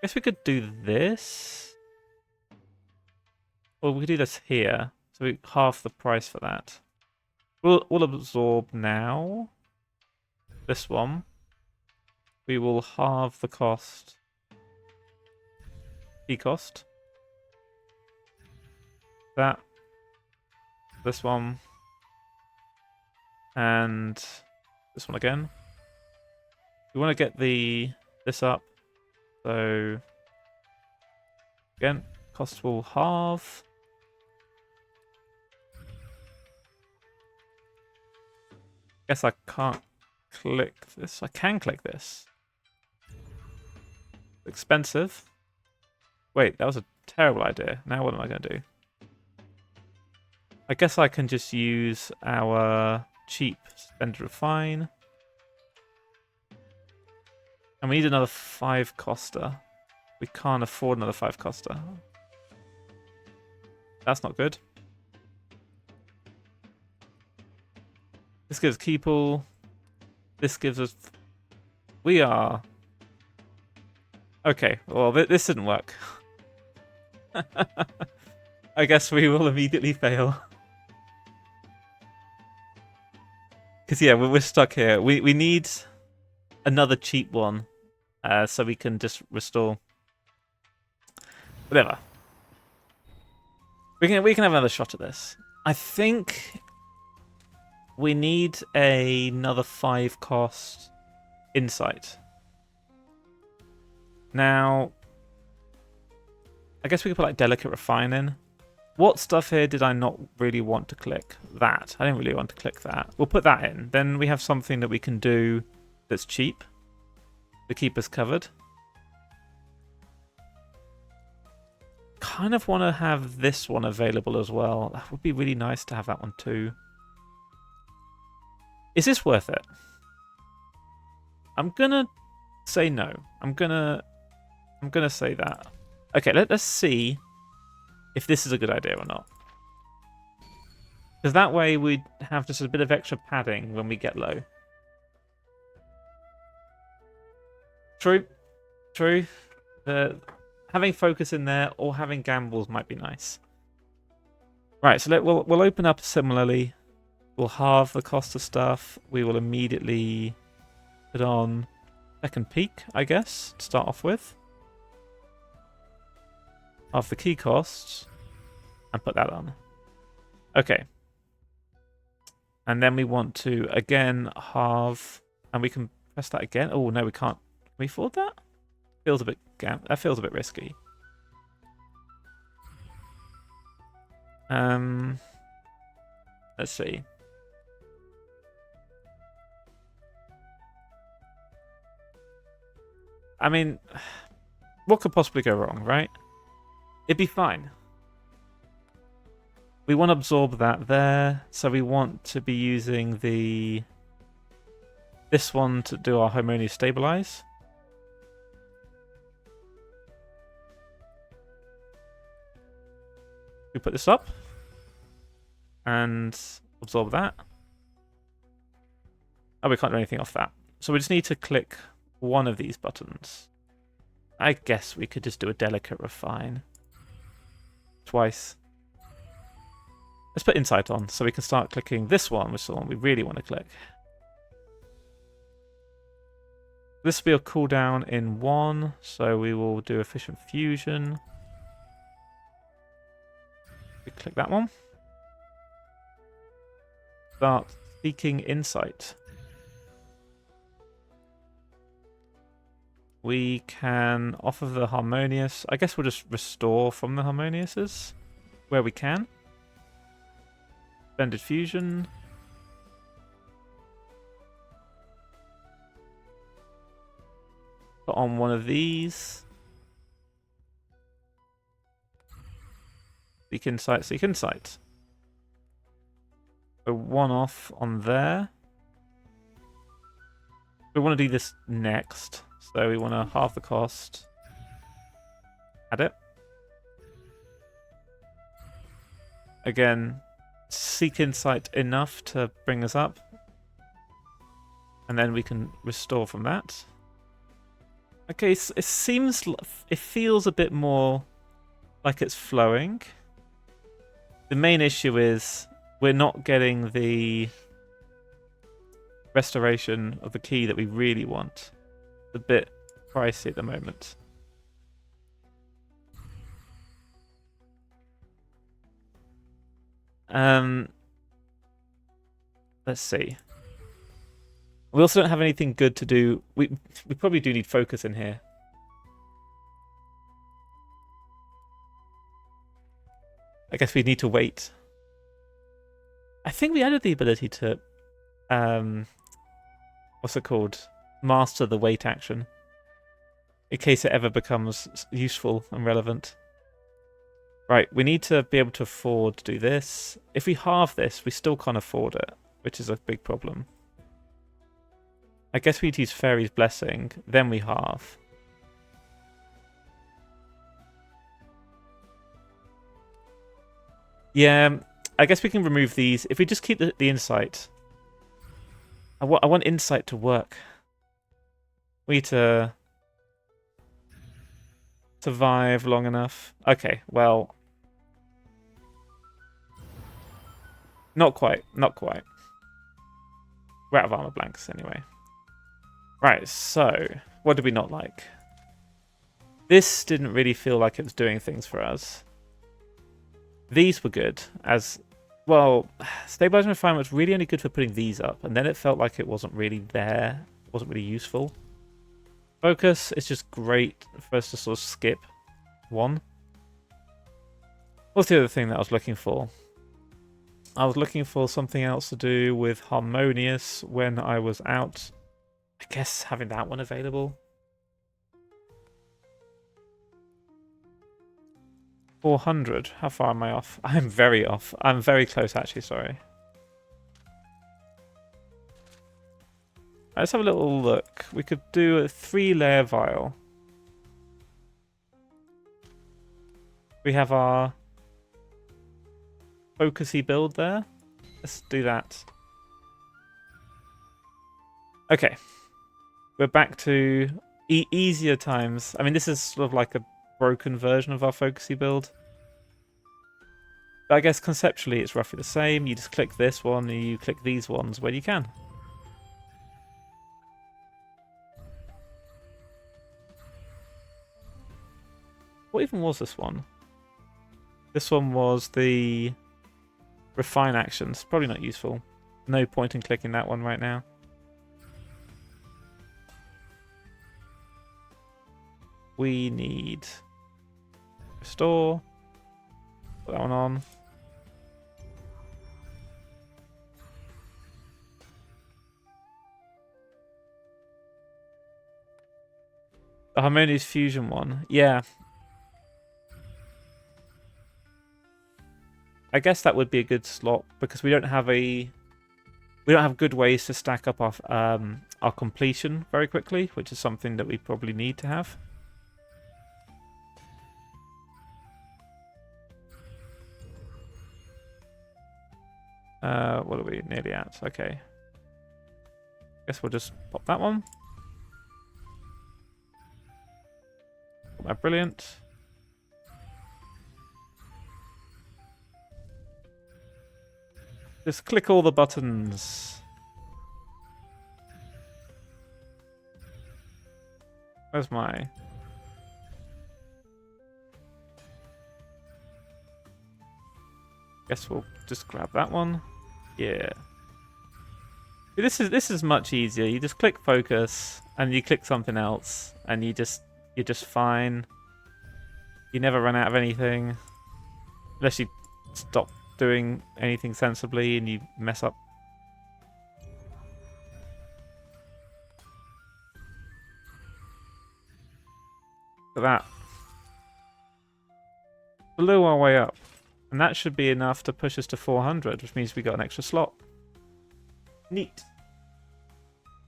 [SPEAKER 1] Guess we could do this. Or we could do this here. So we half the price for that. We'll absorb now. This one. We will halve the cost. Key cost. That. This one. And this one again. We want to get this up. So again, cost will halve. Guess I can't click this. I can click this. Expensive. Wait, that was a terrible idea. Now what am I going to do? I guess I can just use our cheap Suspended Refine. And we need another 5 coster. We can't afford another 5 coster. That's not good. This gives key pool. This gives us... We are... Okay, well, this didn't work. I guess we will immediately fail. Because, yeah, we're stuck here. We need another cheap one so we can just restore. Whatever. We can have another shot at this. I think we need another 5 cost insight. Now, I guess we could put like Delicate Refine in. What stuff here did I not really want to click? That. I didn't really want to click that. We'll put that in. Then we have something that we can do that's cheap to keep us covered. Kind of want to have this one available as well. That would be really nice to have that one too. Is this worth it? I'm gonna say no. I'm gonna say that. Okay, let's see if this is a good idea or not. Because that way we'd have just a bit of extra padding when we get low. True. True. Having focus in there or having gambles might be nice. Right, so we'll open up similarly. We'll halve the cost of stuff. We will immediately put on second peak, I guess, to start off with. half the key costs, and put that on. Okay. And then we want to, again, halve, and we can press that again. Oh, no, we can't. Can we afford that? That feels a bit risky. Let's see. I mean, what could possibly go wrong, right? It'd be fine. We want to absorb that there, so we want to be using this one to do our harmonious stabilize. We put this up and absorb that. Oh, we can't do anything off that. So we just need to click one of these buttons. I guess we could just do a delicate refine. Twice. Let's put insight on so we can start clicking this one, which is the one we really want to click. This will be a cooldown in 1, so we will do efficient fusion. We click that one. Start seeking insight. We can, off of the harmonious, I guess we'll just restore from the harmoniouses where we can. Suspended fusion. Put on one of these. Seek insight, seek insight. So one off on there. We want to do this next. So we want to halve the cost. Add it. Again, seek insight enough to bring us up. And then we can restore from that. Okay, so it feels a bit more like it's flowing. The main issue is we're not getting the restoration of the key that we really want. It's a bit pricey at the moment. Let's see. We also don't have anything good to do. We probably do need focus in here. I guess we need to wait. I think we added the ability to, what's it called? Master the wait action. In case it ever becomes useful and relevant. Right, we need to be able to afford to do this. If we halve this, we still can't afford it, which is a big problem. I guess we'd use Fairy's Blessing, then we halve. Yeah, I guess we can remove these. If we just keep the insight. I want insight to work. We need to survive long enough. Okay, well. Not quite, not quite. We're out of armor blanks anyway. Right, so what did we not like? This didn't really feel like it was doing things for us. These were good as well. Stabilizing Refinement was really only good for putting these up, and then it felt like it wasn't really there. It wasn't really useful. Focus is just great for us to sort of skip one. What's the other thing that I was looking for? I was looking for something else to do with Harmonious when I was out. I guess having that one available. 400. How far am I off? I'm very off. I'm very close, actually. Sorry. Let's have a little look. We could do a 3-layer vial. We have our focusy build there. Let's do that. Okay. We're back to easier times. I mean, this is sort of like a broken version of our focusy build. But I guess conceptually it's roughly the same. You just click this one and you click these ones where you can. What even was this one? This one was the refine actions. Probably not useful. No point in clicking that one right now. We need restore. Put that one on. The Harmonious Fusion one. Yeah. I guess that would be a good slot because we don't have good ways to stack up our completion very quickly, which is something that we probably need to have. What are we nearly at? Okay. Guess we'll just pop that one. Put my brilliant. Just click all the buttons. Where's my... Guess we'll just grab that one. Yeah. This is much easier. You just click focus and you click something else and you're just fine. You never run out of anything. Unless you stop doing anything sensibly and you mess up. Look at that. Blew our way up. And that should be enough to push us to 400, which means we got an extra slot. Neat.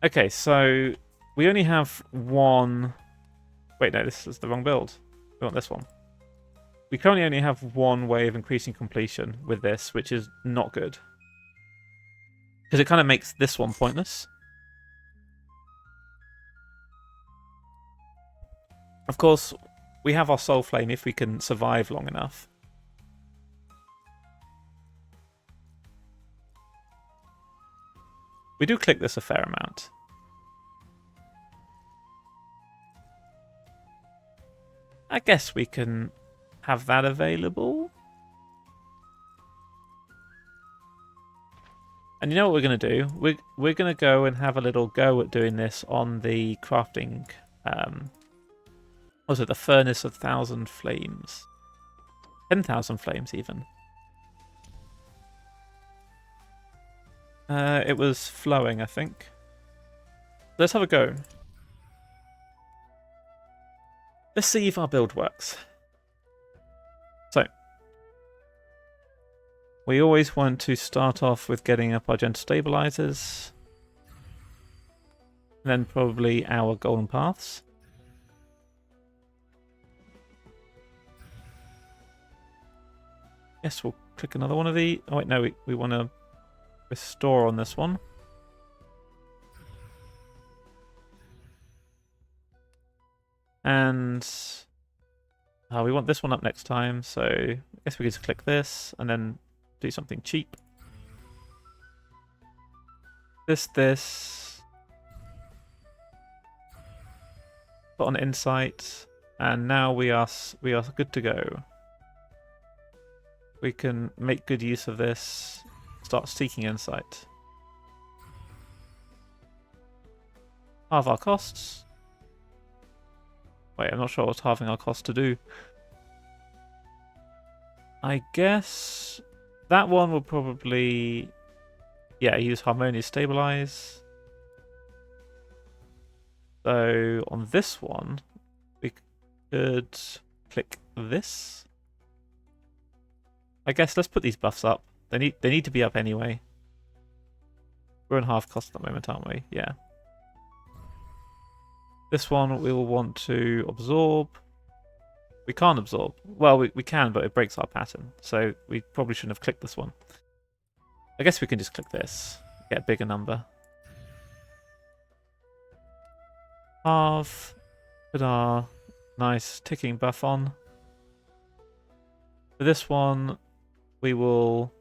[SPEAKER 1] Okay, so we only have one... Wait, no, this is the wrong build. We want this one. We currently only have one way of increasing completion with this, which is not good. Because it kind of makes this one pointless. Of course, we have our Soul Flame if we can survive long enough. We do click this a fair amount. I guess we can have that available. And you know what we're going to do? We're going to go and have a little go at doing this on the crafting... was it the Furnace of 1,000 Flames? 10,000 Flames even. It was flowing, I think. Let's have a go. Let's see if our build works. So, we always want to start off with getting up our gentle stabilizers. And then probably our golden paths. Yes, we'll click another one of the... Oh wait, no, we want to restore on this one. And we want this one up next time, so I guess we can just click this and then do something cheap. This. Put on insight, and now we are good to go. We can make good use of this. Start seeking insight. Halve our costs. Wait, I'm not sure what's halving our cost to do. I guess that one will probably... Yeah, use Harmonious Stabilize. So on this one, we could click this. I guess let's put these buffs up. They need to be up anyway. We're in half cost at the moment, aren't we? Yeah. This one we will want to absorb. We can't absorb. Well, we can, but it breaks our pattern. So we probably shouldn't have clicked this one. I guess we can just click this. Get a bigger number. Halve. Put our nice ticking buff on. For this one, we will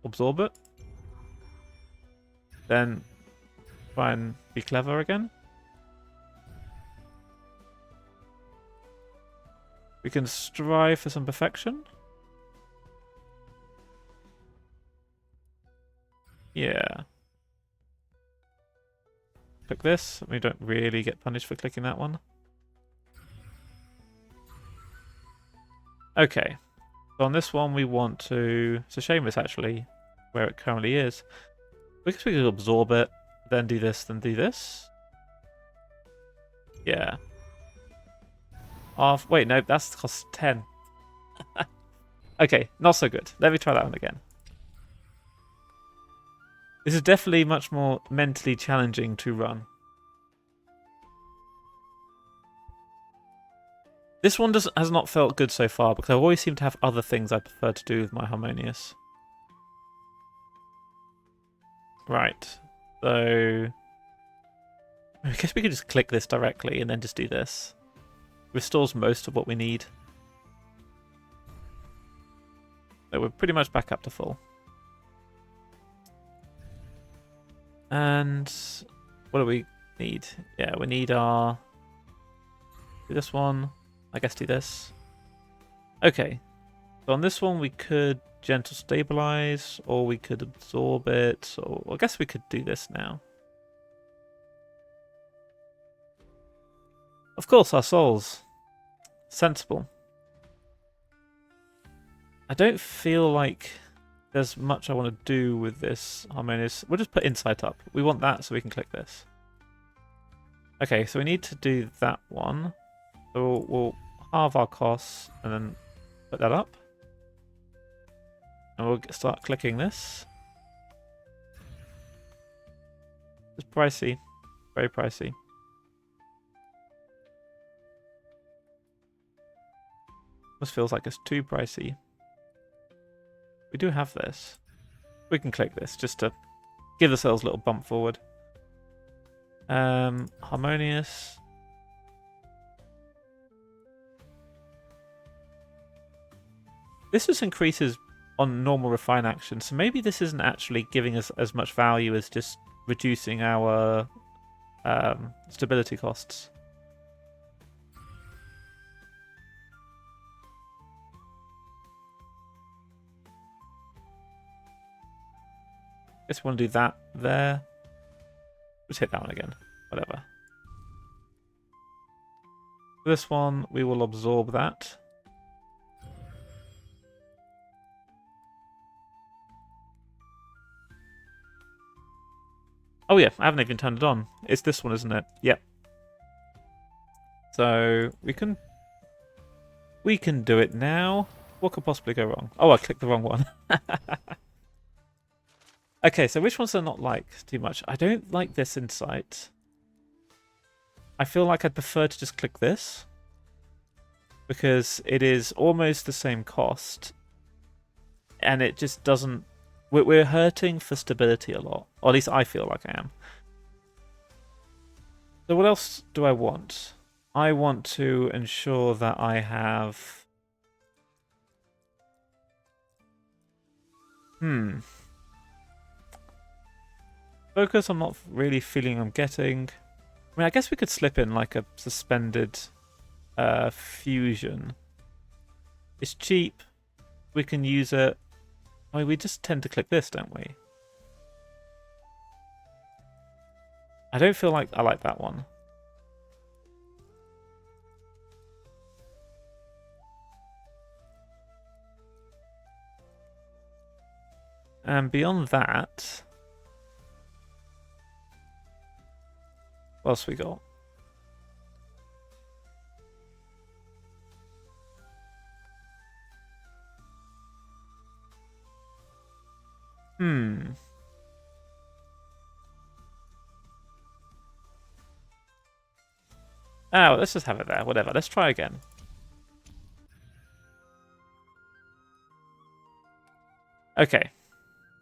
[SPEAKER 1] absorb it. Then try and be clever again. We can strive for some perfection. Yeah. Click this. We don't really get punished for clicking that one. Okay. So on this one, we want to... It's a shame it's actually where it currently is. We guess we could absorb it, then do this, then do this. Yeah. Wait, no, that's cost 10. Okay, not so good. Let me try that one again. This is definitely much more mentally challenging to run. This one has not felt good so far because I always seem to have other things I prefer to do with my Harmonious. Right. So I guess we could just click this directly and then just do this. Restores most of what we need. So we're pretty much back up to full. And what do we need? Yeah, we need our... Do this one. I guess do this. Okay. So on this one we could gentle stabilize, or we could absorb it, or I guess we could do this now. Of course, our souls. Sensible. I don't feel like there's much I want to do with this Harmonious. We'll just put Insight up. We want that so we can click this. Okay, so we need to do that one. So we'll halve our costs and then put that up. And we'll start clicking this. It's pricey. Very pricey. This feels like it's too pricey. We do have this. We can click this just to give ourselves a little bump forward. Harmonious. This just increases on normal refine action, so maybe this isn't actually giving us as much value as just reducing our stability costs. Guess we want to do that there. Just hit that one again. Whatever. For this one, we will absorb that. Oh yeah, I haven't even turned it on. It's this one, isn't it? Yep. So we can do it now. What could possibly go wrong? Oh, I clicked the wrong one. Okay, so which ones do I not like too much? I don't like this Insight. I feel like I'd prefer to just click this, because it is almost the same cost, and it just doesn't... We're hurting for stability a lot, or at least I feel like I am. So what else do I want? I want to ensure that I have... Focus I'm not really feeling I'm getting. I mean, I guess we could slip in like a suspended fusion. It's cheap. We can use it. I mean, we just tend to click this, don't we? I don't feel like I like that one. And beyond that... What else we got? Oh, let's just have it there. Whatever. Let's try again. Okay.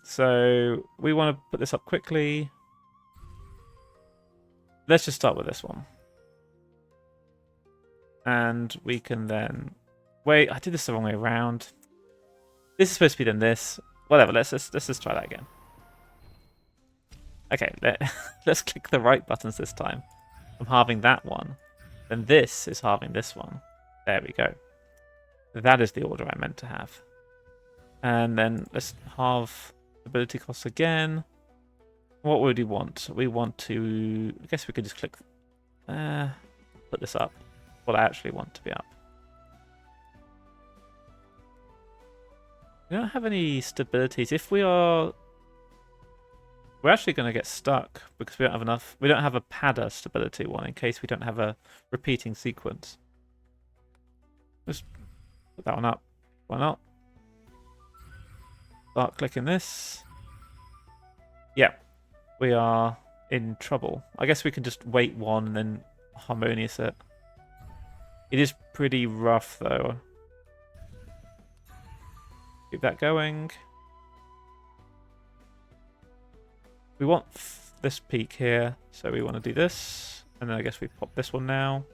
[SPEAKER 1] So we want to put this up quickly. Let's just start with this one. And we can then... Wait, I did this the wrong way around. This is supposed to be then this. Whatever, let's just try that again. Okay, let's click the right buttons this time. I'm halving that one. Then this is halving this one. There we go. That is the order I meant to have. And then let's halve ability costs again. What would we want? We want to... I guess we could just click... put this up. What I actually want to be up. We don't have any stabilities. If we are... We're actually going to get stuck because we don't have enough... We don't have a padder stability one in case we don't have a repeating sequence. Just put that one up. Why not? Start clicking this. Yeah. We are in trouble. I guess we can just wait one and then harmonious it. It is pretty rough though. Keep that going. We want this peak here, so we want to do this. And then I guess we pop this one now.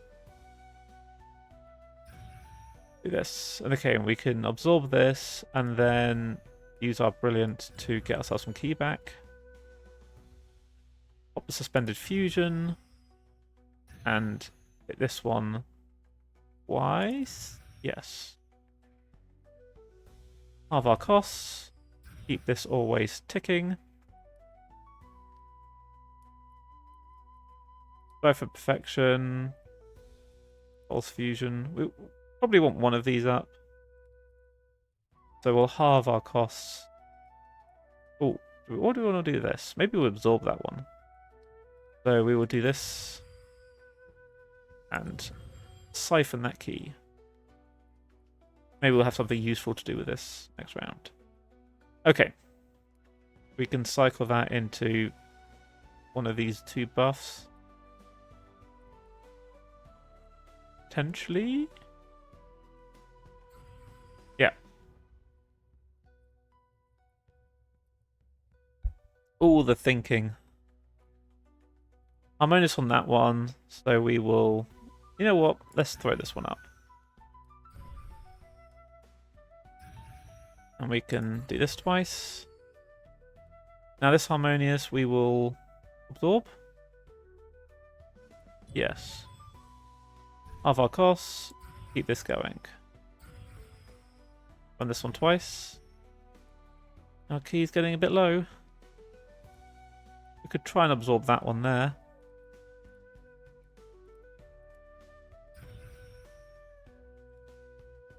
[SPEAKER 1] Do this. And okay, and we can absorb this and then use our brilliant to get ourselves some key back. Pop the suspended fusion. And hit this one twice. Yes. Halve our costs. Keep this always ticking. Go for perfection. False fusion. We probably want one of these up. So we'll halve our costs. Oh, what do we want to do this? Maybe we'll absorb that one. So we will do this. And siphon that key. Maybe we'll have something useful to do with this next round. Okay. We can cycle that into one of these two buffs. Potentially. Yeah. All the thinking. Harmonious on that one, so we will... You know what? Let's throw this one up. And we can do this twice. Now this harmonious we will absorb. Yes. Halve our costs. Keep this going. Run this one twice. Our key's getting a bit low. We could try and absorb that one there.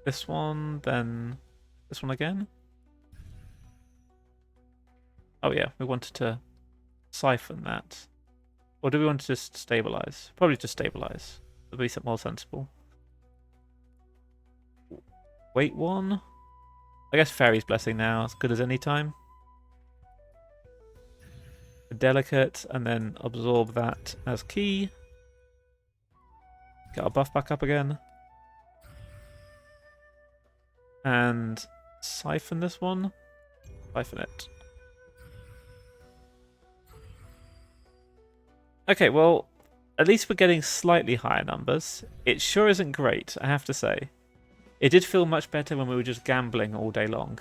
[SPEAKER 1] This one, then this one again. Oh yeah, we wanted to siphon that. Or do we want to just stabilize? Probably just stabilize. It'll be more sensible. Wait one. I guess Fairy's Blessing now, as good as any time. Delicate, and then absorb that as key. Get our buff back up again. And siphon this one. Siphon it. Okay, well, at least we're getting slightly higher numbers. It sure isn't great, I have to say. It did feel much better when we were just gambling all day long.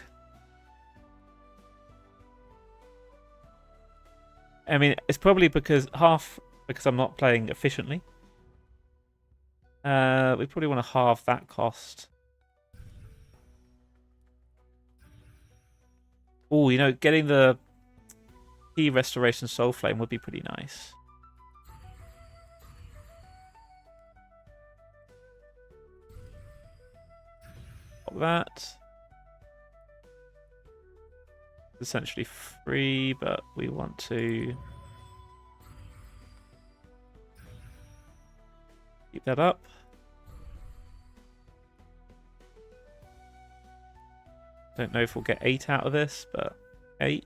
[SPEAKER 1] I mean, it's probably because I'm not playing efficiently. We probably want to halve that cost. Oh, you know, getting the key restoration soul flame would be pretty nice. Got that. Essentially free, but we want to keep that up. Don't know if we'll get 8 out of this, but 8.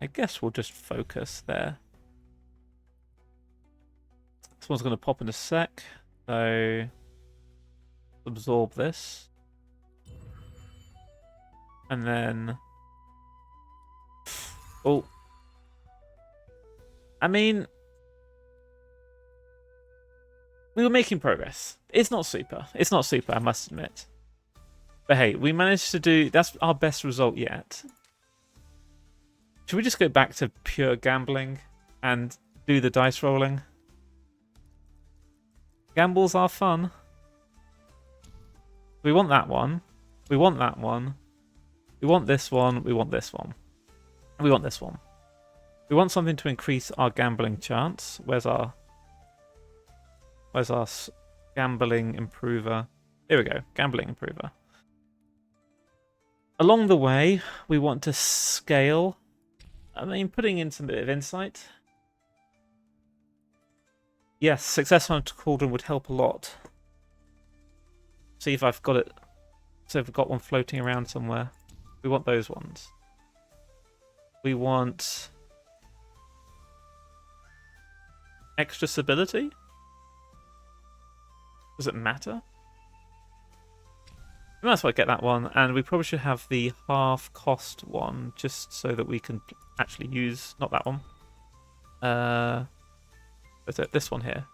[SPEAKER 1] I guess we'll just focus there. This one's going to pop in a sec, so absorb this. And then... Oh. I mean... We were making progress. It's not super. It's not super, I must admit. But hey, we managed to do... That's our best result yet. Should we just go back to pure gambling and do the dice rolling? Gambles are fun. We want that one. We want that one. We want this one. We want this one. We want this one. We want something to increase our gambling chance. Where's our gambling improver? Here we go. Gambling improver. Along the way, we want to scale. I mean, putting in some bit of insight. Yes, success on Cauldron would help a lot. See if I've got it. So if I've got one floating around somewhere. We want those ones. We want extra stability? Does it matter? We might as well get that one, and we probably should have the half cost one just so that we can actually use, not that one. Is it this one here?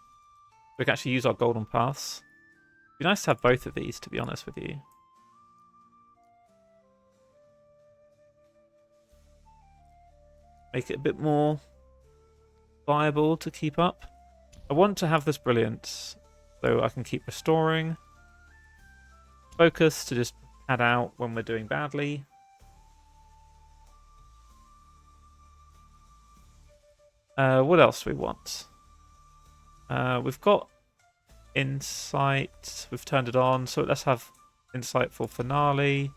[SPEAKER 1] We can actually use our golden paths. It'd be nice to have both of these, to be honest with you. Make it a bit more viable to keep up. I want to have this brilliance so I can keep restoring. Focus to just pad out when we're doing badly. What else do we want? We've got insight. We've turned it on, so let's have insight for finale.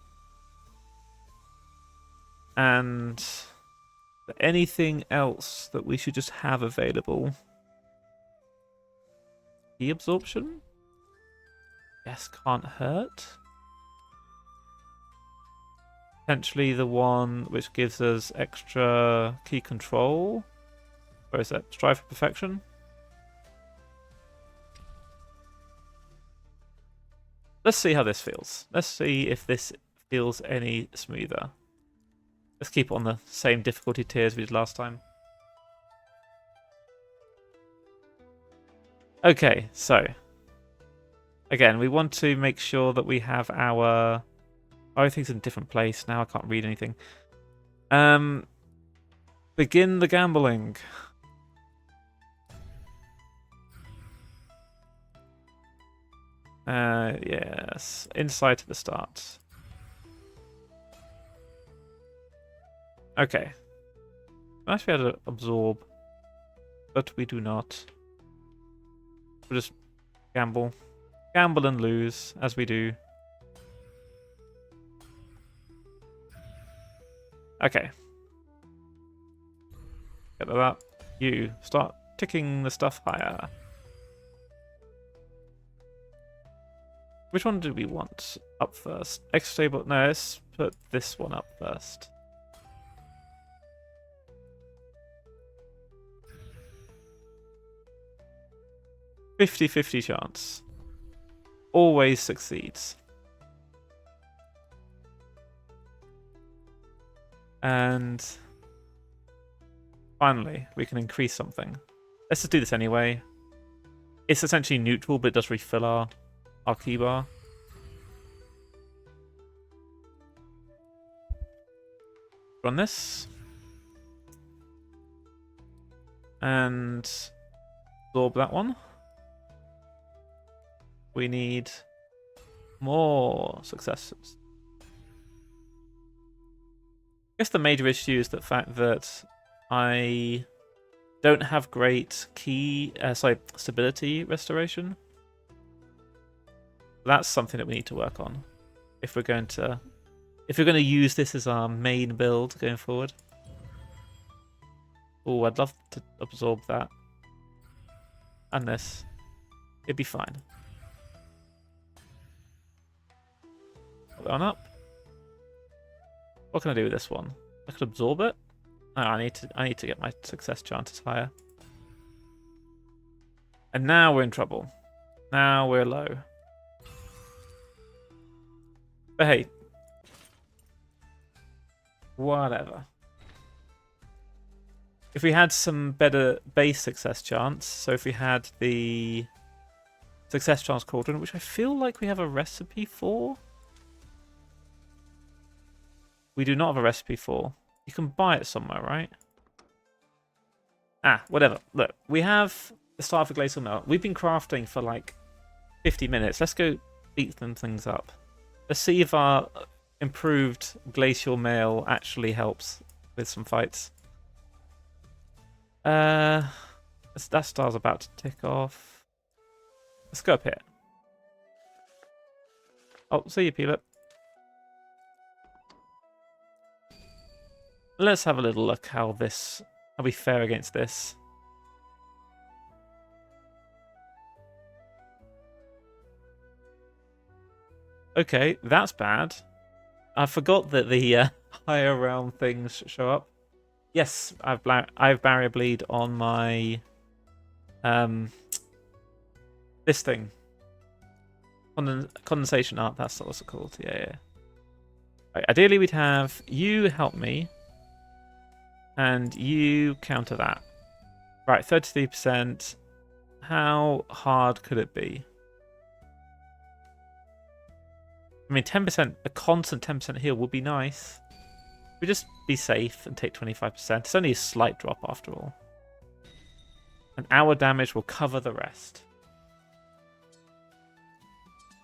[SPEAKER 1] And anything else that we should just have available? Key absorption? Yes, can't hurt. Potentially the one which gives us extra key control. Where is that? Strive for perfection? Let's see how this feels. Let's see if this feels any smoother. Let's keep it on the same difficulty tiers we did last time. Okay, so again, we want to make sure that we have our... Oh, everything's in a different place now. I can't read anything. Begin the gambling. Yes, insight at the start. Okay. We might be able to absorb, but we do not. We'll just gamble. Gamble and lose, as we do. Okay. Get that up. You start ticking the stuff higher. Which one do we want up first? Extra stable? No, let's put this one up first. $50-50 chance. Always succeeds. And finally, we can increase something. Let's just do this anyway. It's essentially neutral, but it does refill our key bar. Run this. And absorb that one. We need more successes. I guess the major issue is the fact that I don't have great stability restoration. That's something that we need to work on if we're going to use this as our main build going forward. Oh, I'd love to absorb that. And this. It'd be fine. Put that one up. What can I do with this one? I could absorb it. Oh, I need to get my success chances higher. And now we're in trouble. Now we're low. But hey. Whatever. If we had some better base success chance, so if we had the success chance cauldron, which I feel like we have a recipe for. We do not have a recipe for. You can buy it somewhere, right? Ah, whatever. Look, we have the Star for Glacial Melt. We've been crafting for like 50 minutes. Let's go beat them things up. Let's see if our improved glacial mail actually helps with some fights. That star's about to tick off. Let's go up here. Oh, see you, Peelip. Let's have a little look how we fare against this. Okay, that's bad. I forgot that the higher realm things show up. Yes, I have barrier bleed on my this thing. Condensation art, that's what it's called. Yeah. Right, ideally we'd have you help me and you counter that. Right, 33%. How hard could it be? I mean, 10%, a constant 10% heal would be nice. We just be safe and take 25%. It's only a slight drop after all. And our damage will cover the rest.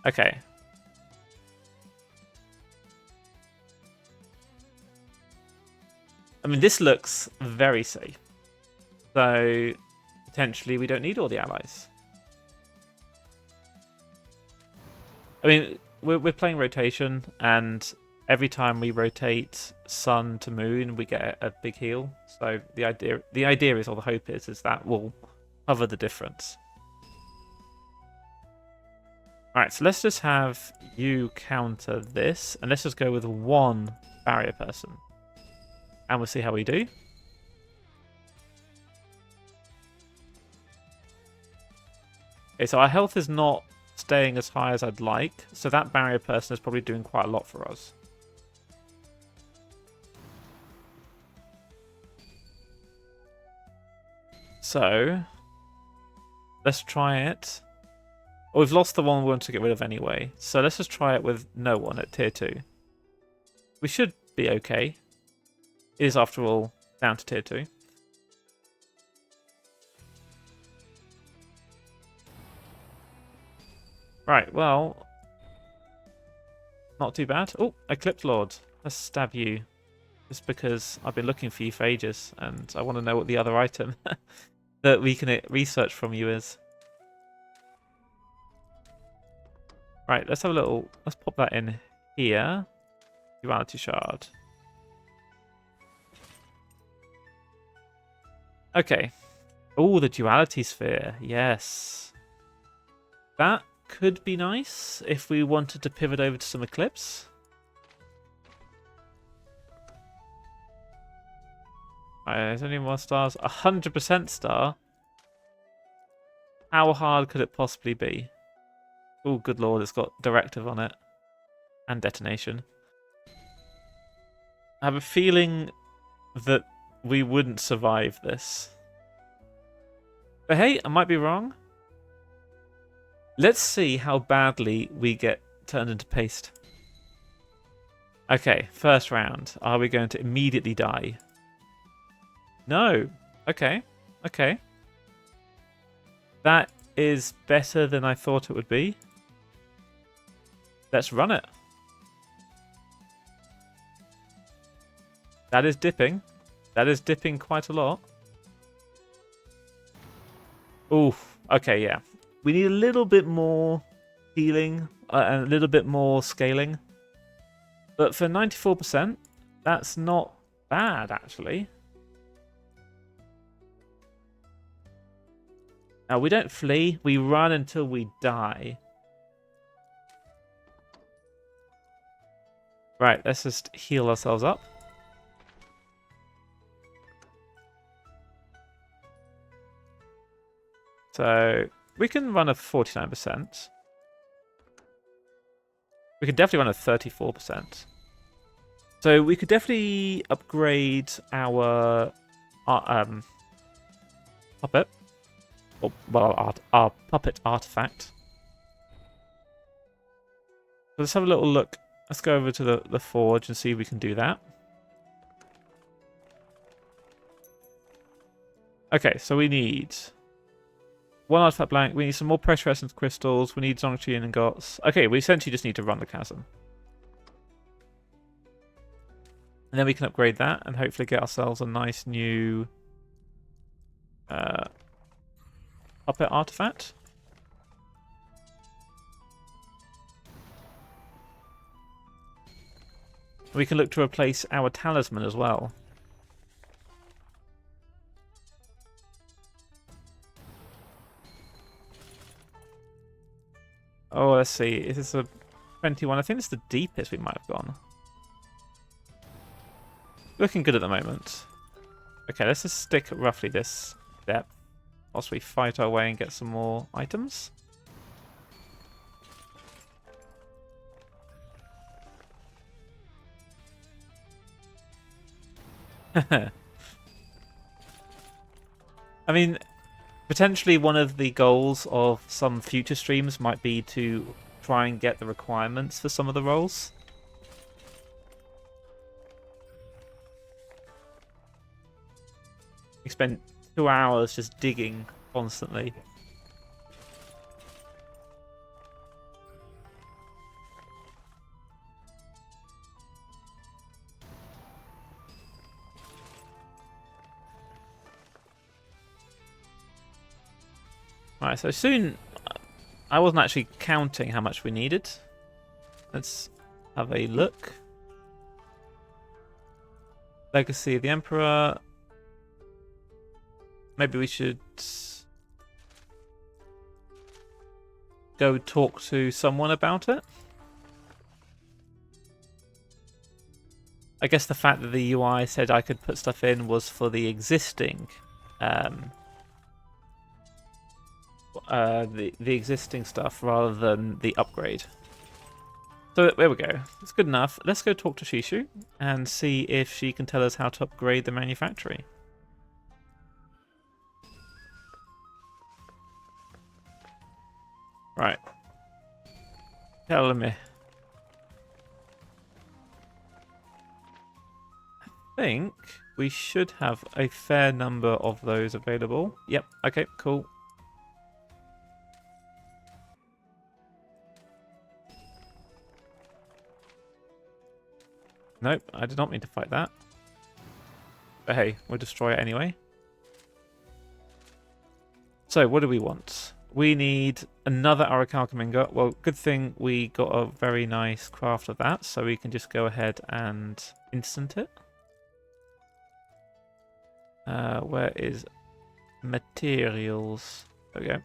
[SPEAKER 1] Okay. I mean, this looks very safe. So, potentially we don't need all the allies. I mean, we're playing rotation, and every time we rotate sun to moon, we get a big heal. So the idea is, or the hope is that will cover the difference. All right, so let's just have you counter this, and let's just go with one barrier person, and we'll see how we do. Okay, so our health is not staying as high as I'd like, so that barrier person is probably doing quite a lot for us. So let's try it. Oh, we've lost the one we want to get rid of anyway, so let's just try it with no one at tier 2. We should be okay. It is, after all, down to tier 2. Right, well, not too bad. Oh, Eclipse Lord. Let's stab you. Just because I've been looking for you for ages, and I want to know what the other item that we can research from you is. Right, let's have a little... Let's pop that in here. Duality Shard. Okay. Oh, the Duality Sphere. Yes. That could be nice if we wanted to pivot over to some Eclipse. Alright, is there any more stars? 100% star? How hard could it possibly be? Oh, good lord, it's got directive on it. And detonation. I have a feeling that we wouldn't survive this. But hey, I might be wrong. Let's see how badly we get turned into paste. Okay, first round. Are we going to immediately die? No. Okay. Okay. That is better than I thought it would be. Let's run it. That is dipping. That is dipping quite a lot. Oof. Okay, yeah. We need a little bit more healing and a little bit more scaling. But for 94%, that's not bad, actually. Now, we don't flee. We run until we die. Right, let's just heal ourselves up. So we can run a 49%. We can definitely run a 34%. So we could definitely upgrade our puppet. Or, well, our puppet artifact. So let's have a little look. Let's go over to the forge and see if we can do that. Okay, so we need one artifact blank. We need some more pressure essence crystals. We need Zongqian and Gots. Okay, we essentially just need to run the chasm. And then we can upgrade that and hopefully get ourselves a nice new puppet artifact. We can look to replace our talisman as well. Oh, let's see. Is this a 21? I think it's the deepest we might have gone. Looking good at the moment. Okay, let's just stick at roughly this depth whilst we fight our way and get some more items. I mean, potentially one of the goals of some future streams might be to try and get the requirements for some of the roles. We spent 2 hours just digging constantly. Alright, so soon I wasn't actually counting how much we needed. Let's have a look. Legacy of the Emperor. Maybe we should go talk to someone about it. I guess the fact that the UI said I could put stuff in was for the existing the existing stuff rather than the upgrade. So there we go. It's good enough. Let's go talk to Shishu and see if she can tell us how to upgrade the manufactory. Right. Tell me. I think we should have a fair number of those available. Yep. Okay, cool. Nope, I did not mean to fight that. But hey, we'll destroy it anyway. So, what do we want? We need another Orichalcum ingot. Well, good thing we got a very nice craft of that, so we can just go ahead and instant it. Where is materials? There we go.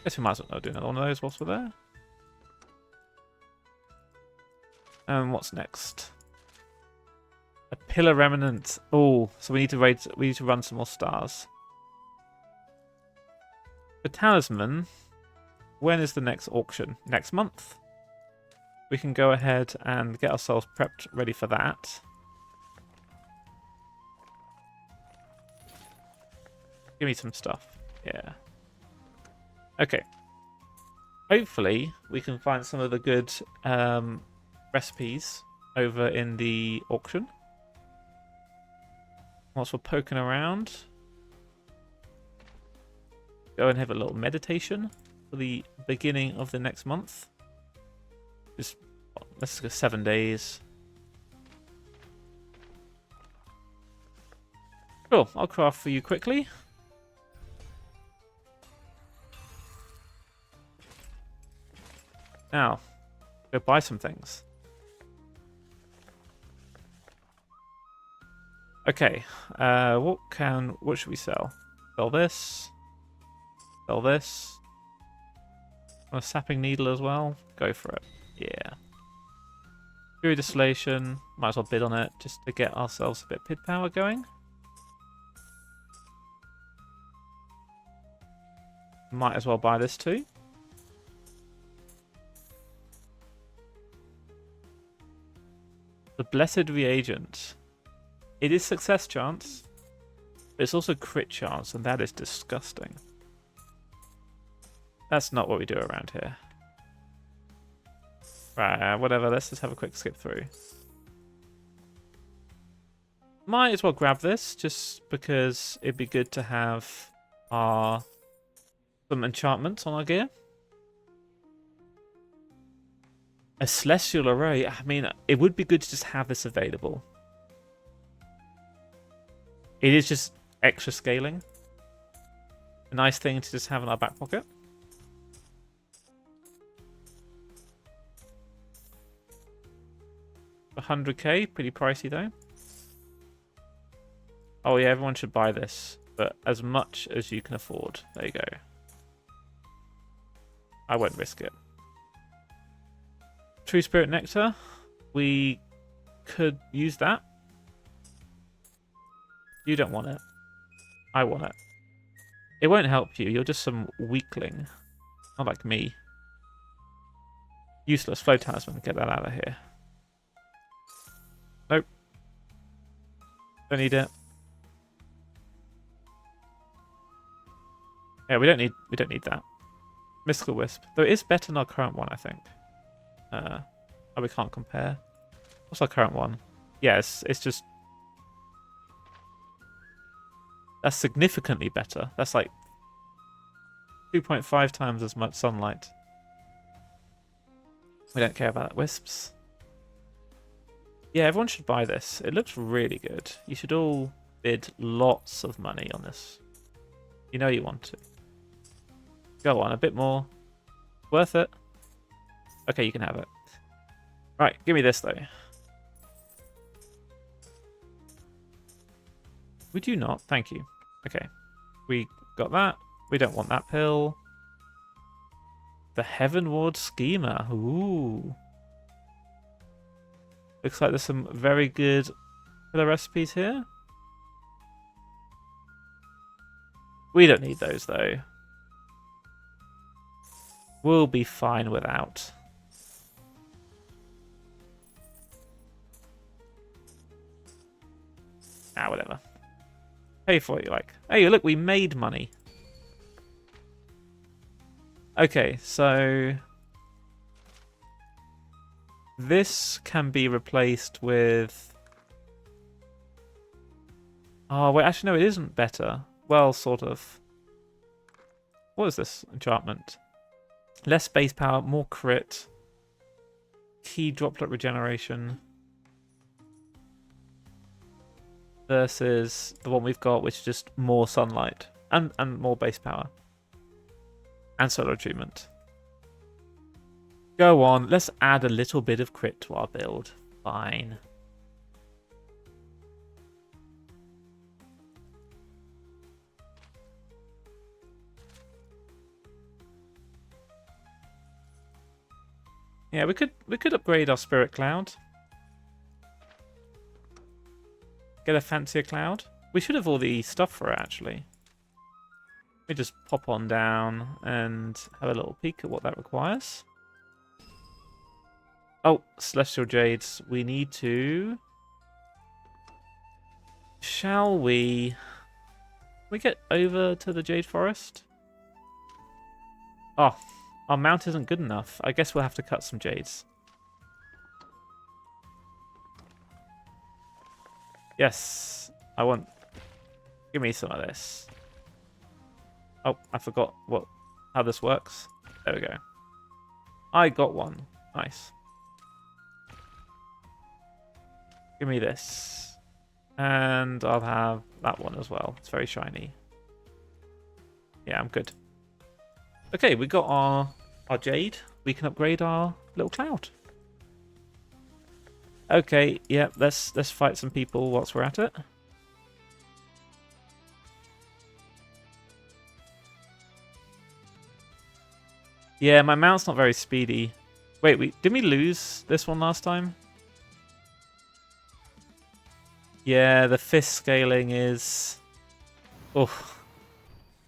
[SPEAKER 1] Guess we might as well do another one of those whilst we're there. And what's next? A pillar remnant. Oh, so we need to run some more stars. The talisman. When is the next auction? Next month. We can go ahead and get ourselves prepped, ready for that. Give me some stuff. Yeah. Okay. Hopefully, we can find some of the good recipes over in the auction. Whilst we're poking around, go and have a little meditation for the beginning of the next month. Just let's go 7 days. Cool. I'll craft for you quickly. Now, go buy some things. Okay, what should we sell? Sell this. Sell this. A sapping needle as well. Go for it. Yeah. Fury Distillation. Might as well bid on it just to get ourselves a bit of pid power going. Might as well buy this too. The Blessed Reagent. It is success chance, but it's also crit chance, and that is disgusting. That's not what we do around here. Right, whatever, let's just have a quick skip through. Might as well grab this, just because it'd be good to have some enchantments on our gear. A Celestial Array. I mean, it would be good to just have this available. It is just extra scaling. A nice thing to just have in our back pocket. $100k, pretty pricey though. Oh yeah, everyone should buy this, but as much as you can afford. There you go. I won't risk it. True Spirit Nectar. We could use that. You don't want it. I want it. It won't help you. You're just some weakling. Not like me. Useless. Flow Talisman. Get that out of here. Nope. Don't need it. Yeah, we don't need that. Mystical Wisp. Though it is better than our current one, I think. Oh, we can't compare. What's our current one? Yes, it's just... That's significantly better. That's like 2.5 times as much sunlight. We don't care about wisps. Yeah, everyone should buy this. It looks really good. You should all bid lots of money on this. You know you want to. Go on, a bit more. Worth it. Okay, you can have it. Right, give me this, though. Would you not? Thank you. Okay. We got that. We don't want that pill. The Heavenward Schema. Ooh. Looks like there's some very good pillar recipes here. We don't need those, though. We'll be fine without. Ah, whatever. Pay for what you like. Hey, look, we made money. Okay, so... This can be replaced with... Oh, wait, actually, no, it isn't better. Well, sort of. What is this enchantment? Less base power, more crit. Key droplet regeneration. Versus the one we've got, which is just more sunlight. And more base power. And solar treatment. Go on, let's add a little bit of crit to our build. Fine. Yeah, we could upgrade our Spirit Cloud. Get a fancier cloud. We should have all the stuff for it, actually. We just pop on down and have a little peek at what that requires. Oh, Celestial Jades. We need to... Shall we... Can we get over to the Jade Forest? Oh, our mount isn't good enough. I guess we'll have to cut some Jades. Yes, I want... Give me some of this. Oh, I forgot how this works. There we go. I got one. Nice. Give me this. And I'll have that one as well. It's very shiny. Yeah, I'm good. Okay, we got our Jade. We can upgrade our little cloud. Okay, yeah, let's fight some people whilst we're at it. Yeah, my mount's not very speedy. Wait, didn't we lose this one last time? Yeah, the fist scaling is... Oh.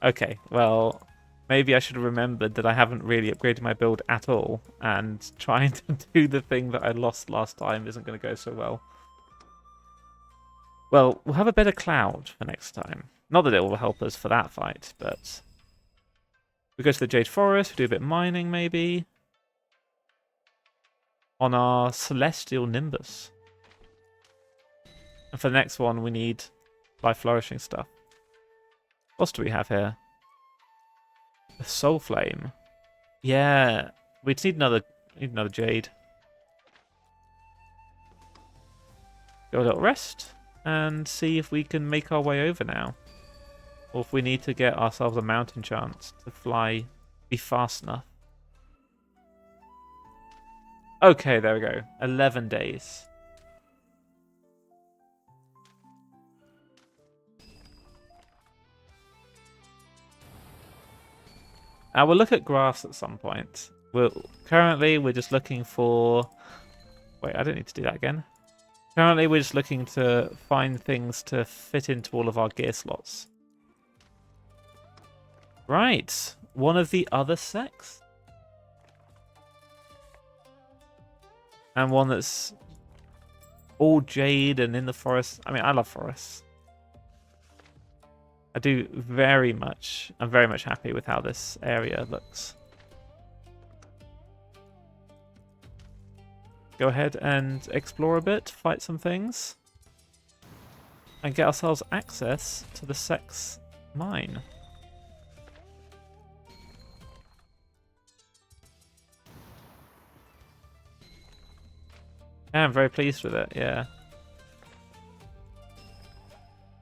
[SPEAKER 1] Okay, well, maybe I should have remembered that I haven't really upgraded my build at all, and trying to do the thing that I lost last time isn't going to go so well. Well, we'll have a better cloud for next time. Not that it will help us for that fight, but... We go to the Jade Forest, we do a bit of mining maybe. On our Celestial Nimbus. And for the next one, we need life flourishing stuff. What else do we have here? The Soul Flame. Yeah, we need another jade. Go a little rest and see if we can make our way over now. Or if we need to get ourselves a mountain chance to fly, be fast enough. Okay, there we go. 11 days. We'll look at grass at some point. Currently, we're just looking for... Wait, I don't need to do that again. Currently, we're just looking to find things to fit into all of our gear slots. Right. One of the other sex. And one that's all jade and in the forest. I mean, I love forests. I do very much. I'm very much happy with how this area looks. Go ahead and explore a bit, fight some things, and get ourselves access to the sex mine. I'm very pleased with it, yeah.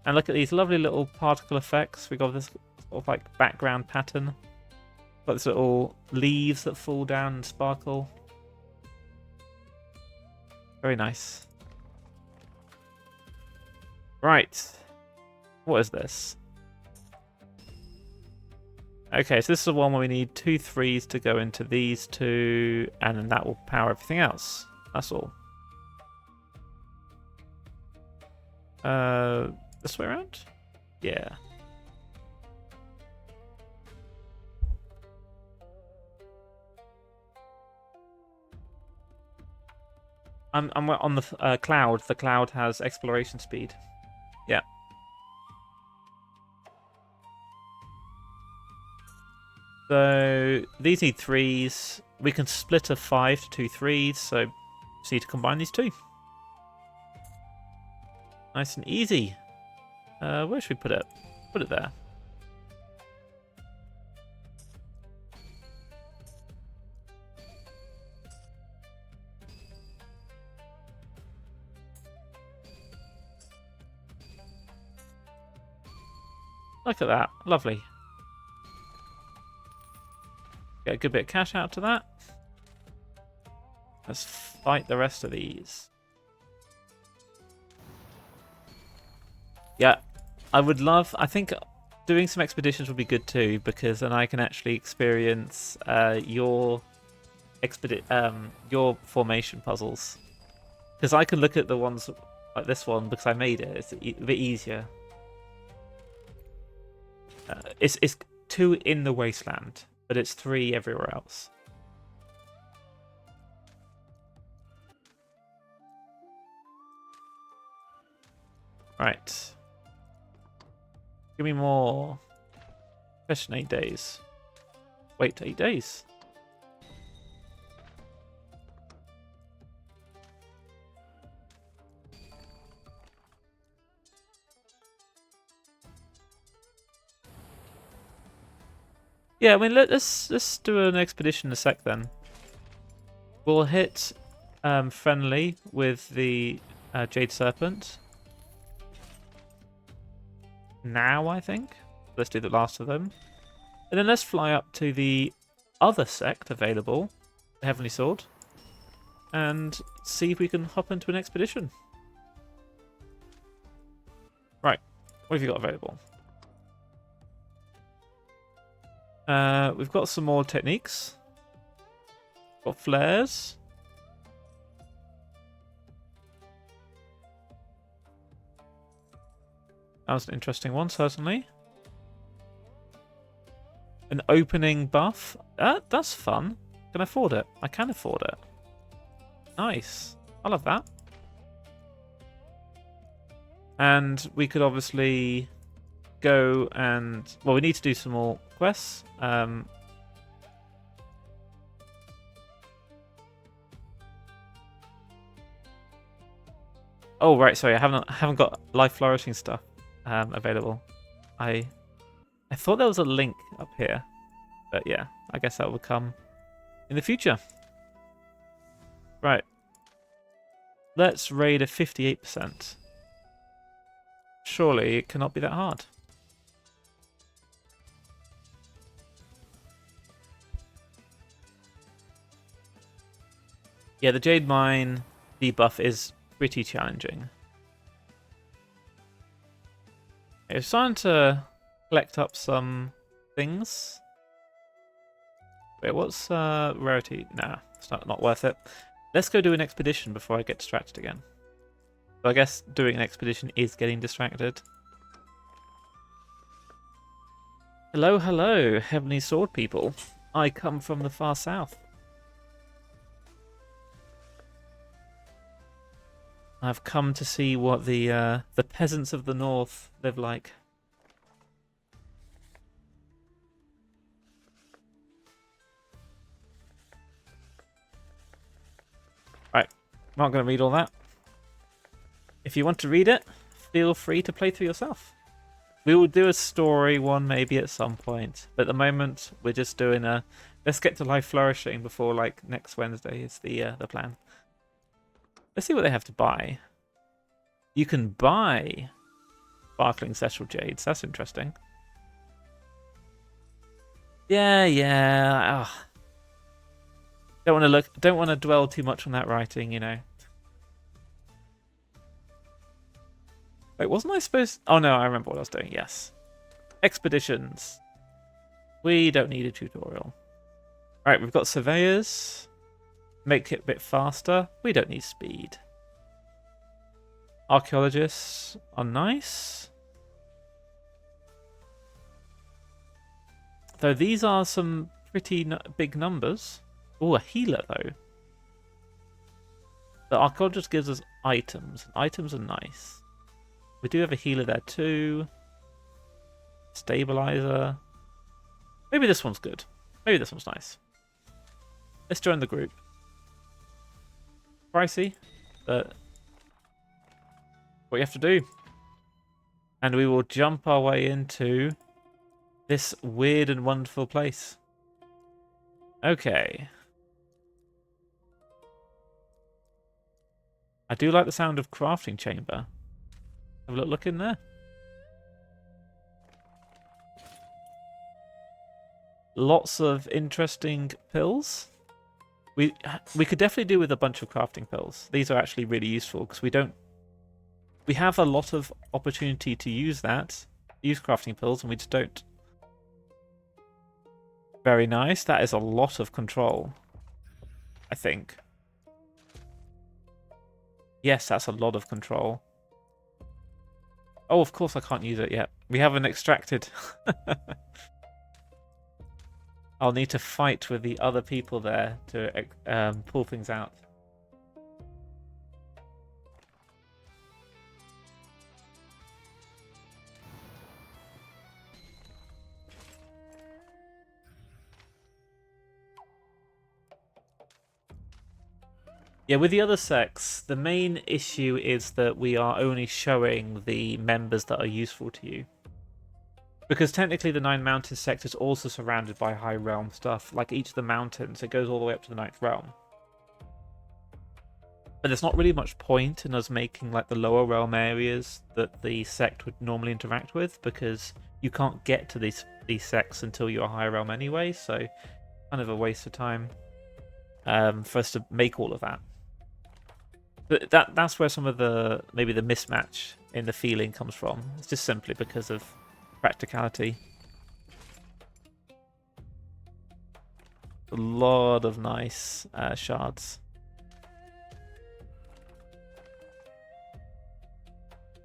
[SPEAKER 1] And look at these lovely little particle effects. We got this sort of like background pattern. Got this little leaves that fall down and sparkle. Very nice. Right. What is this? Okay, so this is the one where we need 2 3s to go into these two, and then that will power everything else. That's all. This way around? Yeah. I'm on the cloud. The cloud has exploration speed. Yeah. So these need 3s. We can split a 5 to 2 3s, so just need to combine these two. Nice and easy. Where should we put it? Put it there. Look at that. Lovely. Get a good bit of cash out to that. Let's fight the rest of these. Yeah, I would love... I think doing some expeditions would be good too, because then I can actually experience your formation puzzles. Because I can look at the ones like this one, because I made it. It's a bit easier. It's 2 in the wasteland, but it's 3 everywhere else. Right. Give me more. Question 8 days. Wait, 8 days. Yeah, I mean, let's do an expedition in a sec then. We'll hit friendly with the Jade Serpent. Now, I think. Let's do the last of them. And then let's fly up to the other sect available, the Heavenly Sword, and see if we can hop into an expedition. Right, what have you got available? We've got some more techniques. Got flares. That was an interesting one, certainly. An opening buff. That's fun. Can I afford it? I can afford it. Nice. I love that. And we could obviously go and... Well, we need to do some more quests. Oh, right. Sorry, I haven't got life flourishing stuff available. I thought there was a link up here, but yeah, I guess that will come in the future. Right. Let's raid a 58%. Surely it cannot be that hard. Yeah, the Jade Mine debuff is pretty challenging. It's starting to collect up some things. Wait, what's rarity? Nah, it's not worth it. Let's go do an expedition before I get distracted again. So I guess doing an expedition is getting distracted. Hello, hello, Heavenly Sword people. I come from the far south. I've come to see what the peasants of the north live like. Right, I'm not going to read all that. If you want to read it, feel free to play through yourself. We will do a story one maybe at some point, but at the moment we're just doing a let's get to life flourishing before like next Wednesday is the plan. Let's see what they have to buy. You can buy sparkling Cetral Jades. That's interesting. Yeah. Oh. Don't want to dwell too much on that writing, you know. Wait, wasn't I supposed? Oh no, I remember what I was doing. Yes, expeditions. We don't need a tutorial. All right, we've got surveyors. Make it a bit faster. We don't need speed. Archaeologists are nice. Though these are some pretty big numbers. Oh, a healer though. The archaeologist gives us items. Items are nice. We do have a healer there too. Stabilizer. Maybe this one's good. Maybe this one's nice. Let's join the group. Pricey, but what you have to do. And we will jump our way into this weird and wonderful place. Okay. I do like the sound of crafting chamber. Have a look in there. Lots of interesting pills. We could definitely do with a bunch of crafting pills. These are actually really useful because we have a lot of opportunity to use crafting pills, and we just don't. Very nice. That is a lot of control, I think. Yes, that's a lot of control. Oh, of course I can't use it yet. We haven't extracted. I'll need to fight with the other people there to pull things out. Yeah, with the other sects, the main issue is that we are only showing the members that are useful to you. Because technically the 9 Mountains sect is also surrounded by high realm stuff. Like each of the mountains, it goes all the way up to the 9th realm. But there's not really much point in us making like the lower realm areas that the sect would normally interact with, because you can't get to these sects until you're a higher realm anyway, so kind of a waste of time for us to make all of that. But that's where some of maybe the mismatch in the feeling comes from. It's just simply because of practicality. A lot of nice shards.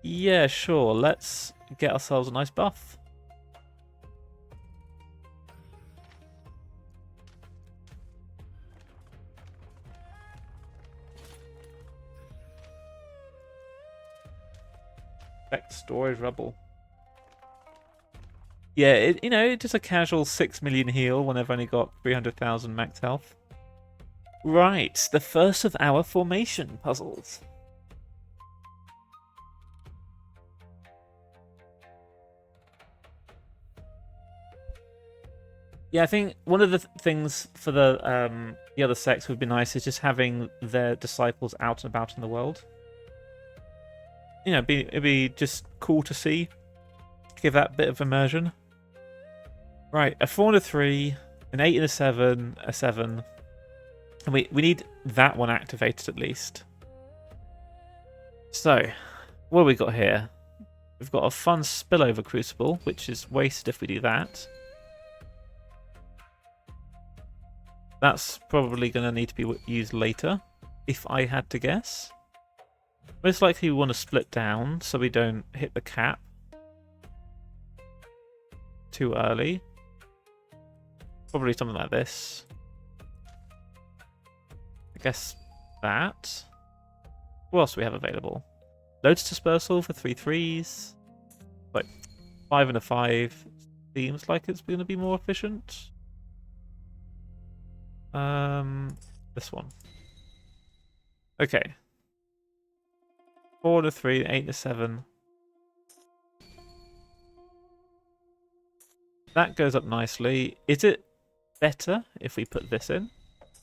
[SPEAKER 1] Yeah, sure. Let's get ourselves a nice buff. Effect storage rubble. Yeah, just a casual 6 million heal when I've only got 300,000 max health. Right, the first of our formation puzzles. Yeah, I think one of the things for the the other sects would be nice is just having their disciples out and about in the world. You know, it'd be just cool to see. Give that bit of immersion. Right, a 4 and a 3, an 8 and a 7, a 7. And we need that one activated at least. So, what have we got here? We've got a fun spillover crucible, which is wasted if we do that. That's probably going to need to be used later, if I had to guess. Most likely we want to split down so we don't hit the cap too early. Probably something like this. I guess that. What else do we have available? Lotus Dispersal for 3 3s. Like 5 and a 5. Seems like it's going to be more efficient. This one. Okay. 4 and a 3, 8 and a 7. That goes up nicely. Is it better if we put this in?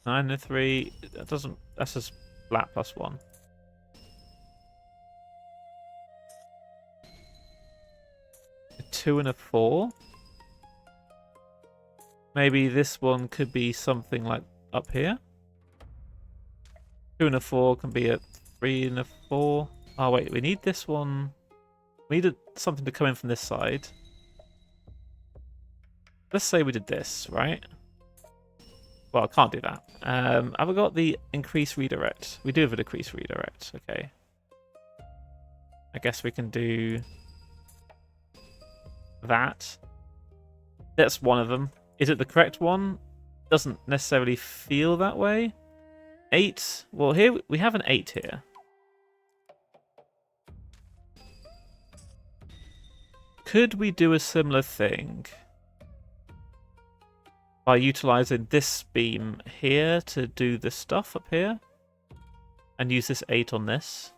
[SPEAKER 1] 9 and a 3. That doesn't. That's just flat +1. A 2 and a 4. Maybe this one could be something like up here. 2 and a 4 can be a 3 and a 4. Oh wait, we need this one. We needed something to come in from this side. Let's say we did this, right? Well, I can't do that. Have we got the increase redirect? We do have a decrease redirect. Okay. I guess we can do that. That's one of them. Is it the correct one? Doesn't necessarily feel that way. 8. Well, here we have an 8 here. Could we do a similar thing by utilizing this beam here to do this stuff up here and use this 8 on this?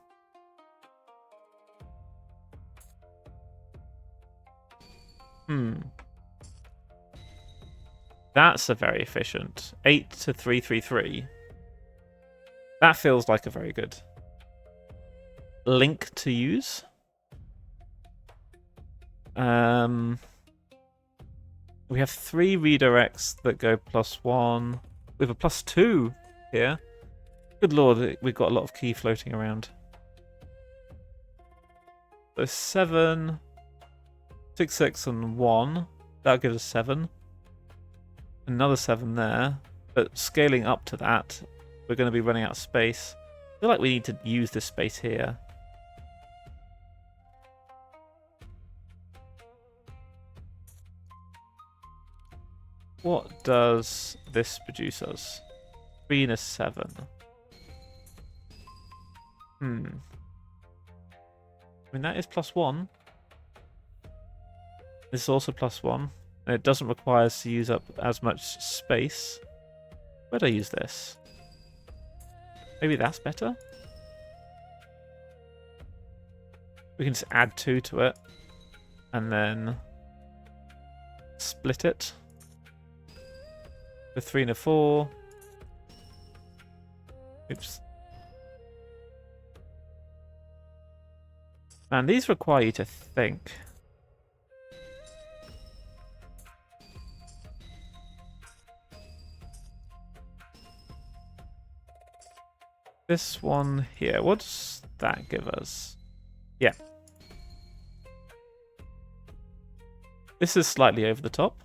[SPEAKER 1] That's a very efficient 8 to 3 3 3. That feels like a very good link to use. We have 3 redirects that go +1. We have a +2 here. Good lord, we've got a lot of key floating around. So 7, 6, 6, and 1. That'll give us 7. Another 7 there. But scaling up to that, we're going to be running out of space. I feel like we need to use this space here. What does this produce us? 3 and a 7. I mean, that is +1. This is also +1. And it doesn't require us to use up as much space. Where'd I use this? Maybe that's better? We can just add 2 to it. And then split it. With 3 and a 4. Oops. Man, these require you to think. This one here, what does that give us? Yeah. This is slightly over the top.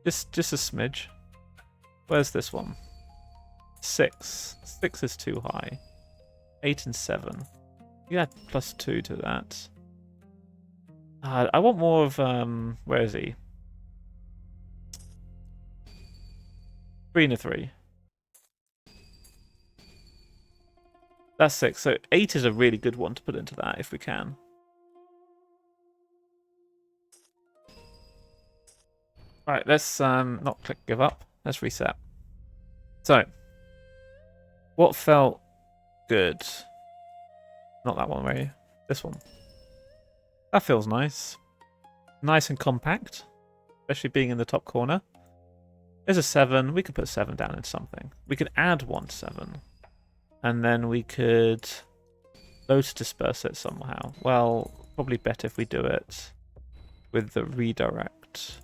[SPEAKER 1] Just a smidge. Where's this one? 6. 6 is too high. 8 and 7. You add +2 to that. I want more of, where is he? 3 and a 3. That's 6. So 8 is a really good one to put into that if we can. Right, let's not click give up. Let's reset. So, what felt good? Not that one, really. This one. That feels nice. Nice and compact, especially being in the top corner. There's a 7. We could put 7 down in something. We could add 1 to 7. And then we could load disperse it somehow. Well, probably better if we do it with the redirect.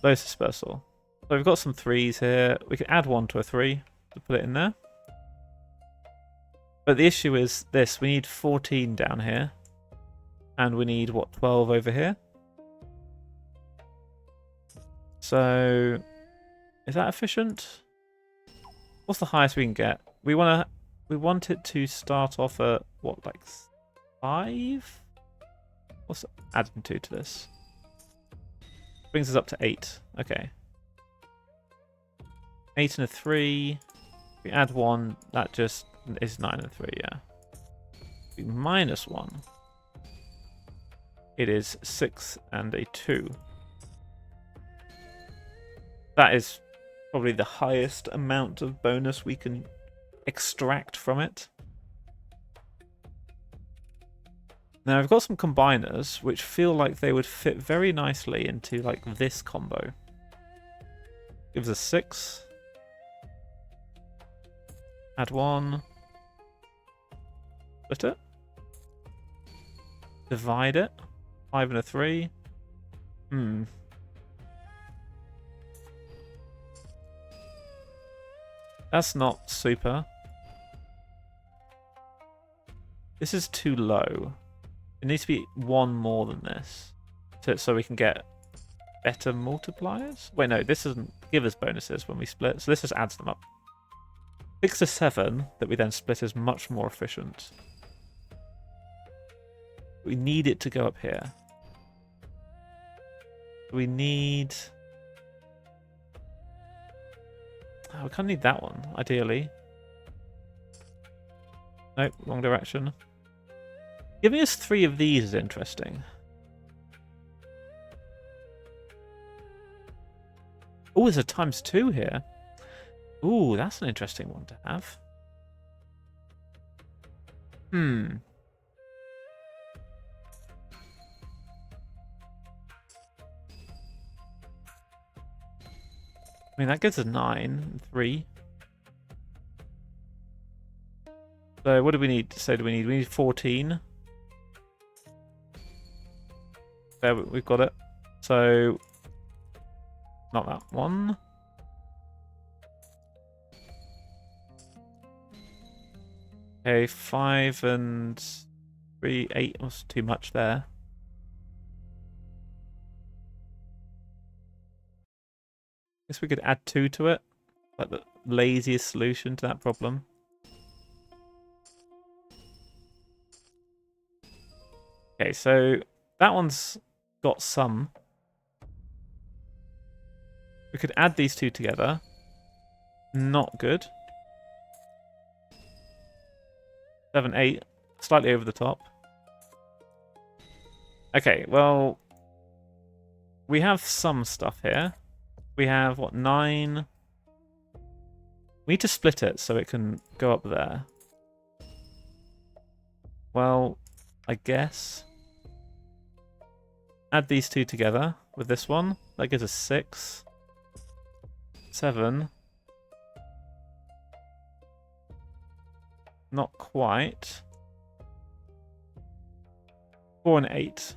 [SPEAKER 1] Load dispersal. So we've got some 3s here. We can add 1 to a 3 to put it in there. But the issue is this. We need 14 down here. And we need, what, 12 over here? So, is that efficient? What's the highest we can get? We want it to start off at, what, like 5? What's adding 2 to this? Brings us up to 8. Okay. 8 and a 3. If we add 1, that just is 9 and a 3, yeah. If we minus 1, it is 6 and a 2. That is probably the highest amount of bonus we can extract from it. Now I've got some combiners which feel like they would fit very nicely into like this combo. Gives us 6. Add 1. Split it. Divide it. 5 and a 3. That's not super. This is too low. It needs to be 1 more than this. So we can get better multipliers? Wait, no, this doesn't give us bonuses when we split. So this just adds them up. 6 to 7 that we then split is much more efficient. We need it to go up here. We need... Oh, we kind of need that one, ideally. Nope, wrong direction. Giving us 3 of these is interesting. Oh, there's a ×2 here. Ooh, that's an interesting one to have. I mean, that gives us 9 and 3. So what do we need? So do we need 14. There, we've got it. So not that one. Okay, 5 and 3, 8 was too much there. Guess we could add 2 to it, like the laziest solution to that problem. Okay, so that one's got some. We could add these 2 together. Not good. 7, 8, slightly over the top. Okay, well, we have some stuff here. We have, what, 9? We need to split it so it can go up there. Well, I guess. Add these 2 together with this one. That gives us 6. 7. Not quite. 4 and 8. So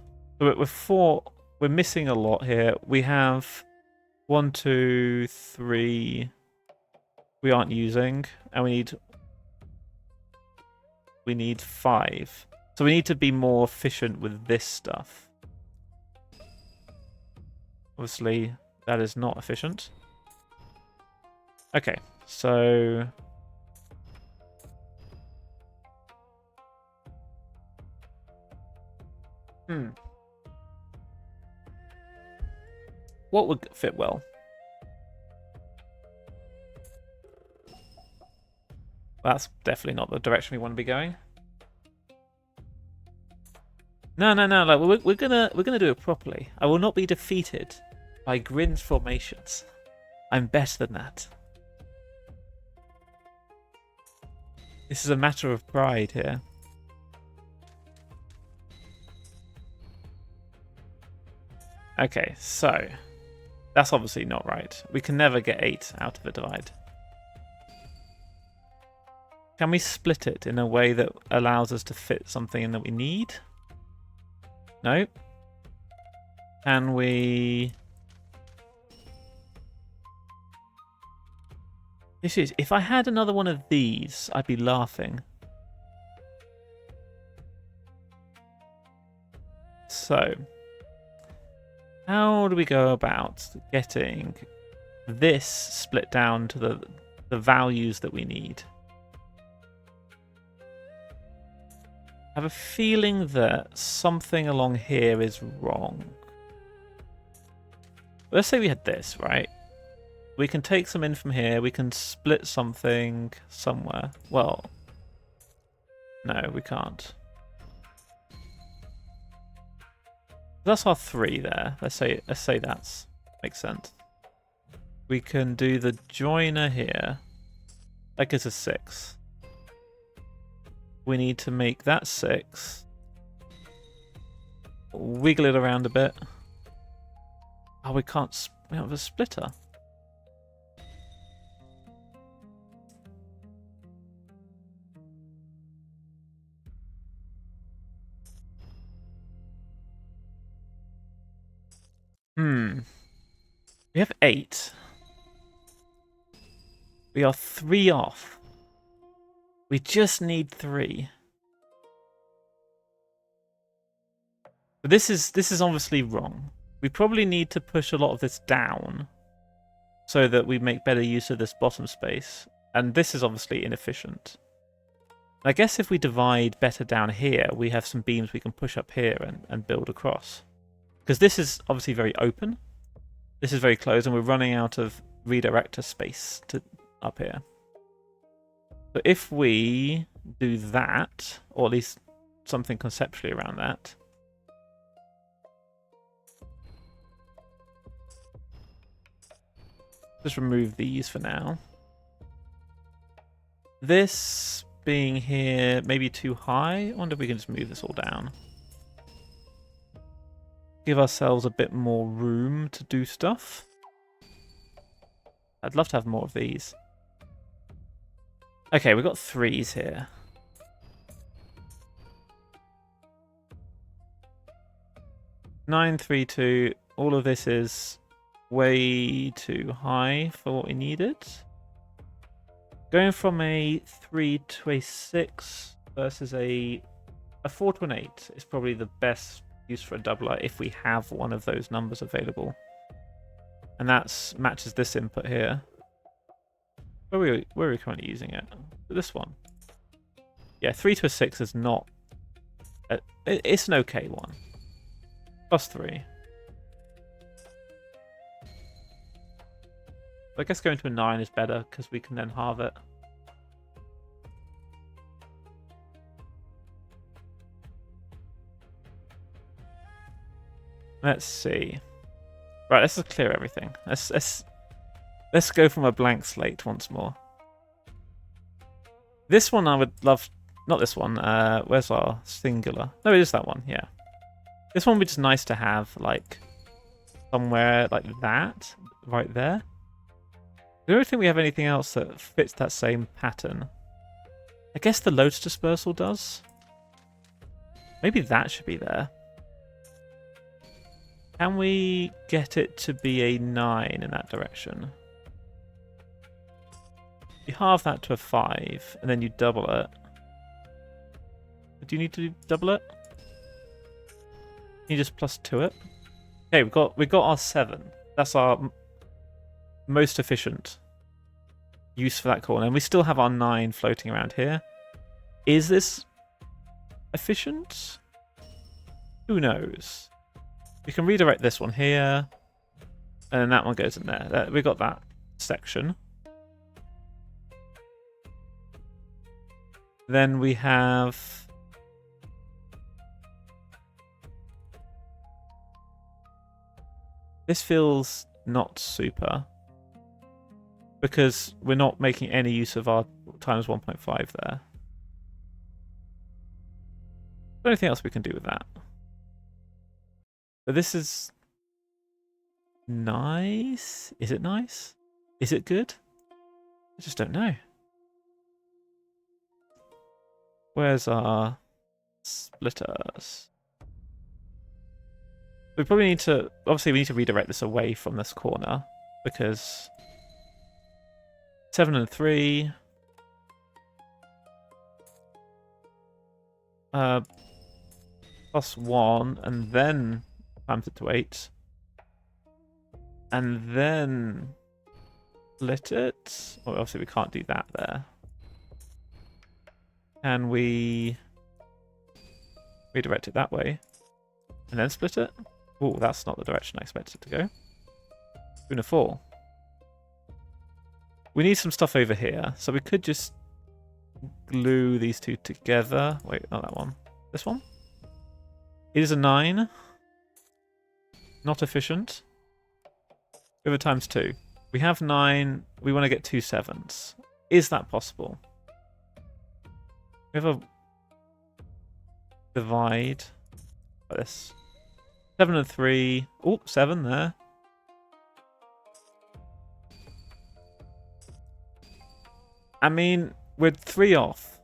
[SPEAKER 1] we're 4. We're missing a lot here. We have 1, 2, 3 we aren't using, and we need 5. So we need to be more efficient with this stuff. Obviously, that is not efficient. Okay, so what would fit well? That's definitely not the direction we want to be going. No. Like we're gonna do it properly. I will not be defeated by Grin's formations. I'm better than that. This is a matter of pride here. Okay, so That's obviously not right. We can never get 8 out of a divide. Can we split it in a way that allows us to fit something in that we need? No. Can we... If I had another one of these, I'd be laughing. So, how do we go about getting this split down to the values that we need? I have a feeling that something along here is wrong. Let's say we had this, right? We can take some in from here. We can split something somewhere. Well, no, we can't. That's our 3 there. Let's say that's makes sense. We can do the joiner here. That gives us 6. We need to make that 6. Wiggle it around a bit. Oh, we don't have a splitter. We have 8. We are 3 off. We just need 3. But this is obviously wrong. We probably need to push a lot of this down so that we make better use of this bottom space. And this is obviously inefficient. I guess if we divide better down here, we have some beams we can push up here and build across. Because this is obviously very open. This is very closed, and we're running out of redirector space to up here. So if we do that, or at least something conceptually around that, just remove these for now. This being here maybe too high. I wonder if we can just move this all down. Give ourselves a bit more room to do stuff. I'd love to have more of these. Okay, we've got 3s here. Nine, 3, 2. All of this is way too high for what we needed. Going from a 3 to a 6 versus a 4 to an 8 is probably the best use for a doubler if we have one of those numbers available. And that matches this input here. Where are we currently using it? This one. Yeah, 3 to a 6 is not... it's an okay one. Plus 3. I guess going to a 9 is better because we can then halve it. Let's see. Right, let's just clear everything. Let's go from a blank slate once more. This one I would love... Not this one. Where's our singular? No, it is that one, yeah. This one would be just nice to have, like, somewhere like that, right there. I don't think we have anything else that fits that same pattern. I guess the lotus dispersal does. Maybe that should be there. Can we get it to be a 9 in that direction? You halve that to a 5, and then you double it. Do you need to double it? Can you just plus 2 it? Okay, we've got our 7. That's our most efficient use for that corner, and we still have our 9 floating around here. Is this efficient? Who knows? We can redirect this one here, and then that one goes in there. We've got that section. Then we have... This feels not super, because we're not making any use of our times 1.5 there. Anything else we can do with that? But this is... nice. Is it nice? Is it good? I just don't know. Where's our splitters? We probably need to... Obviously, we need to redirect this away from this corner, because 7 and 3... +1, and then times it to 8. And then split it. Well, obviously we can't do that there. Can we redirect it that way? And then split it? Oh, that's not the direction I expected it to go. Spoon of 4. We need some stuff over here, so we could just glue these two together. Wait, not that one. This one? It is a 9. Not efficient. Over times 2. We have 9. We want to get 2 7s. Is that possible? We have a divide like this. 7 and 3. Oh, 7 there. I mean, we're 3 off.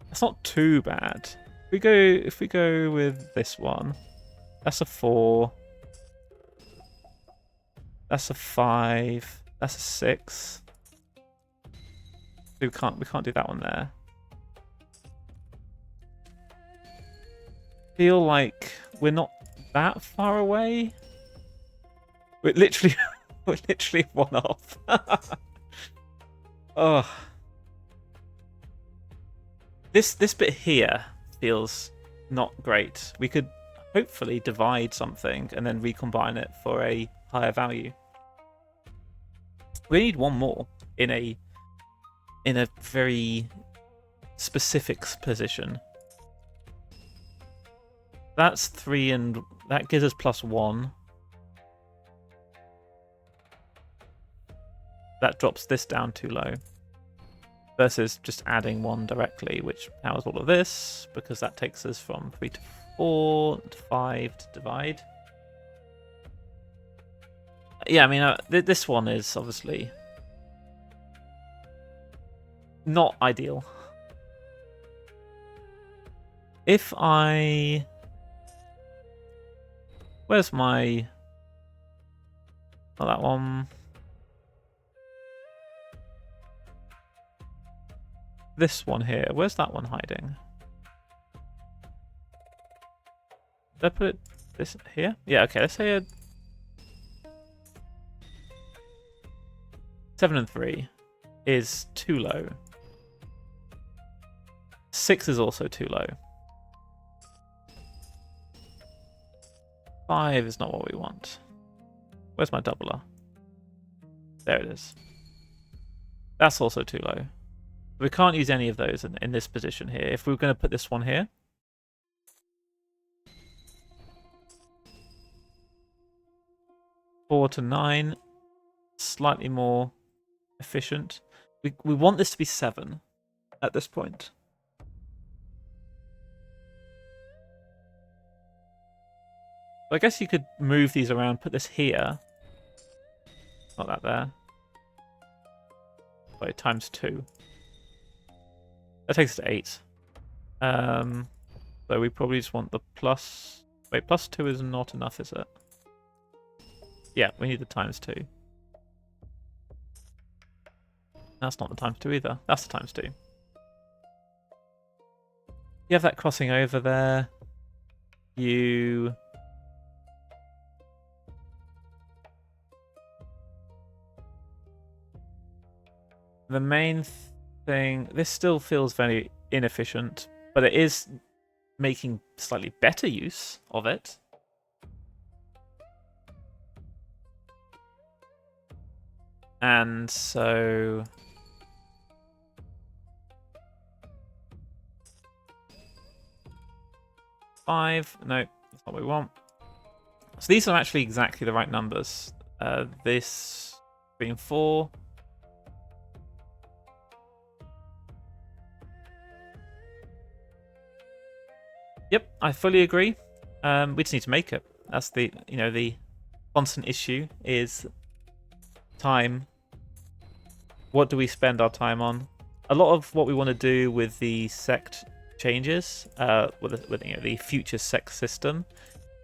[SPEAKER 1] That's not too bad. If we go with this one, that's a 4. That's a 5. That's a 6. We can't do that one there. Feel like we're not that far away. We're literally we're literally 1 off. Oh. This bit here feels not great. We could hopefully divide something and then recombine it for a higher value. We need 1 more in a very specific position. That's 3 and that gives us +1. That drops this down too low. Versus just adding 1 directly, which powers all of this, because that takes us from 3 to 4 to 5 to divide. Yeah, I mean, this one is obviously not ideal. If I... Where's my... Oh, that one. This one here. Where's that one hiding? Did I put it this here? Yeah, okay, let's say a 7 and 3 is too low. 6 is also too low. 5 is not what we want. Where's my doubler? There it is. That's also too low. We can't use any of those in this position here. If we were going to put this one here, four to 9, slightly more efficient. We want this to be 7 at this point. I guess you could move these around, put this here. Not that there. Wait, times 2. That takes us to 8. So we probably just want the plus... Wait, +2 is not enough, is it? Yeah, we need the times 2. That's not the times 2 either. That's the times 2. You have that crossing over there. You... The main thing... This still feels very inefficient, but it is making slightly better use of it. And so... Five. No, that's not what we want. So these are actually exactly the right numbers. This being 4. Yep, I fully agree. We just need to make it. That's the the constant issue is time. What do we spend our time on? A lot of what we want to do with the sect changes, with the future sect system,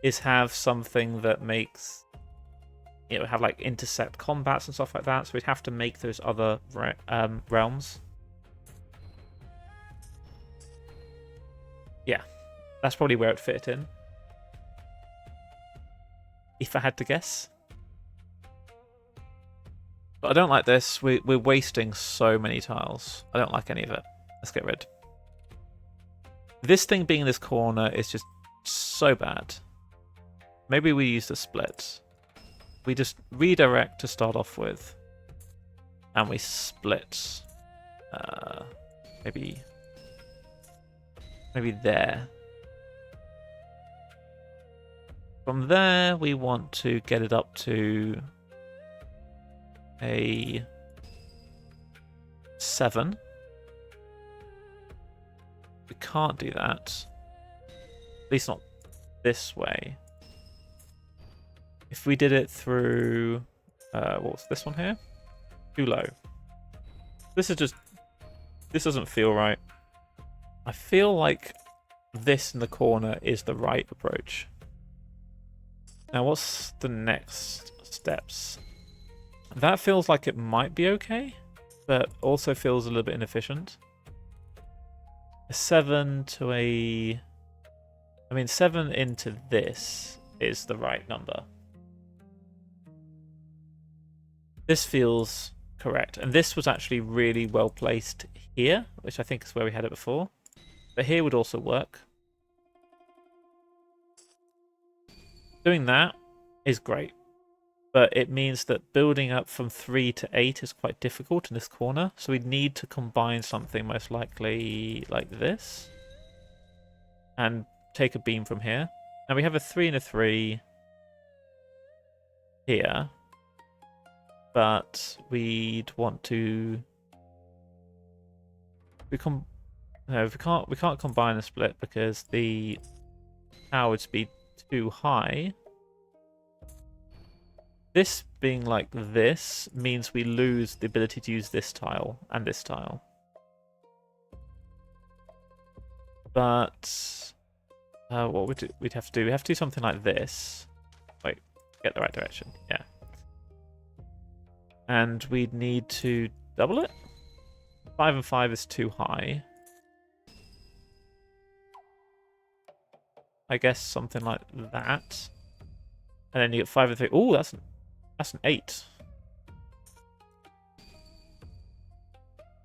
[SPEAKER 1] is have something that makes have like intersect combats and stuff like that. So we'd have to make those other realms. Yeah, that's probably where it fit in. If I had to guess. But I don't like this. We're wasting so many tiles. I don't like any of it. Let's get rid. This thing being in this corner is just so bad. Maybe we use the split. We just redirect to start off with. And we split. Maybe there. From there, we want to get it up to a 7. We can't do that. At least not this way. If we did it through... what's this one here? Too low. This doesn't feel right. I feel like this in the corner is the right approach. Now, what's the next steps? That feels like it might be okay, but also feels a little bit inefficient. A 7 to a... I mean, 7 into this is the right number. This feels correct. And this was actually really well placed here, which I think is where we had it before. But here would also work. Doing that is great. But it means that building up from 3 to 8 is quite difficult in this corner. So we'd need to combine something most likely like this. And take a beam from here. Now we have a 3 and a 3 here. But we'd want to... we can't combine a split because the power would be too high. This being like this means we lose the ability to use this tile and this tile. But what we'd have to do? We have to do something like this. Wait, get the right direction. Yeah. And we'd need to double it. 5 and 5 is too high. I guess something like that. And then you get 5 and 3. Oh, that's an 8.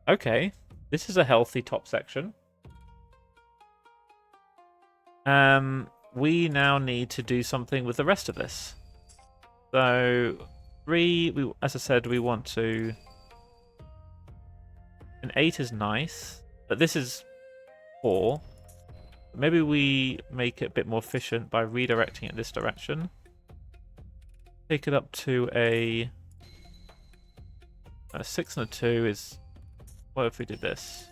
[SPEAKER 1] Okay. This is a healthy top section. We now need to do something with the rest of this. So 3, as I said, we want to... An 8 is nice, but this is 4. Maybe we make it a bit more efficient by redirecting it this direction. Take it up to a 6 and a 2 is... What if we did this?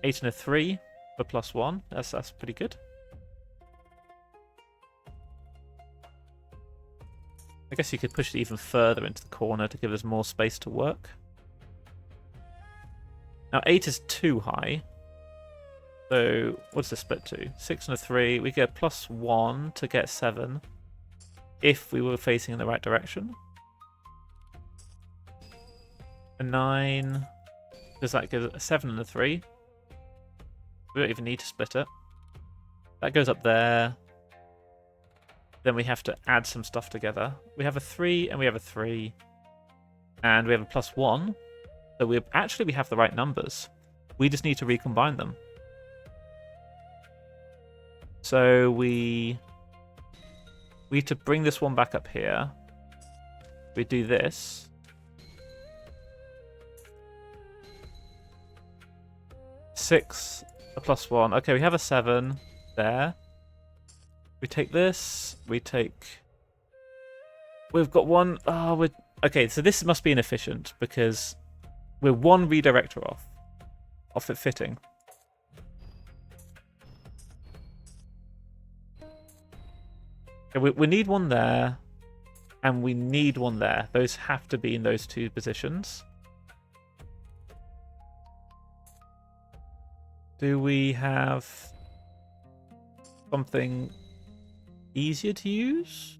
[SPEAKER 1] 8 and a 3 for +1. That's pretty good. I guess you could push it even further into the corner to give us more space to work. Now 8 is too high. So what's the split to? 6 and a 3. We get +1 to get 7 if we were facing in the right direction. A 9. Does that give a 7 and a 3? We don't even need to split it. That goes up there. Then we have to add some stuff together. We have a 3 and we have a 3. And we have a +1. So we have the right numbers. We just need to recombine them. So we need to bring this one back up here. We do this. Six, a +1. Okay, we have a 7 there. We take this. We've got one. Oh, okay, so this must be inefficient because we're one redirector off it fitting. Okay, we need one there, and we need one there. Those have to be in those two positions. Do we have something easier to use?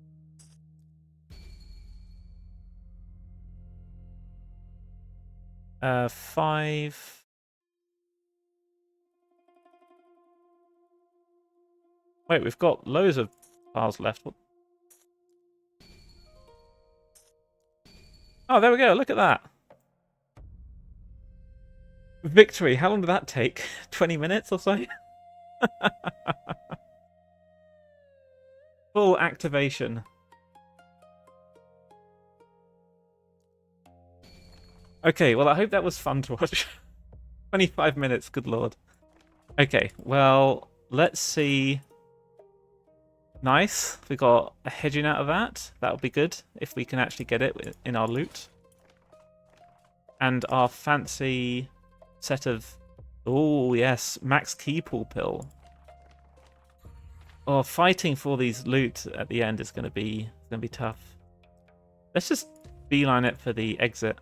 [SPEAKER 1] Five. Wait, we've got loads of tiles left. What? Oh, there we go. Look at that. Victory. How long did that take? 20 minutes or so? Full activation. Okay, well, I hope that was fun to watch. 25 minutes, good lord. Okay, well, let's see. Nice. We got a hedging out of that. That would be good if we can actually get it in our loot. And our fancy set of... Oh, yes, max key pool pill. Oh, fighting for these loot at the end is going to be tough. Let's just beeline it for the exit.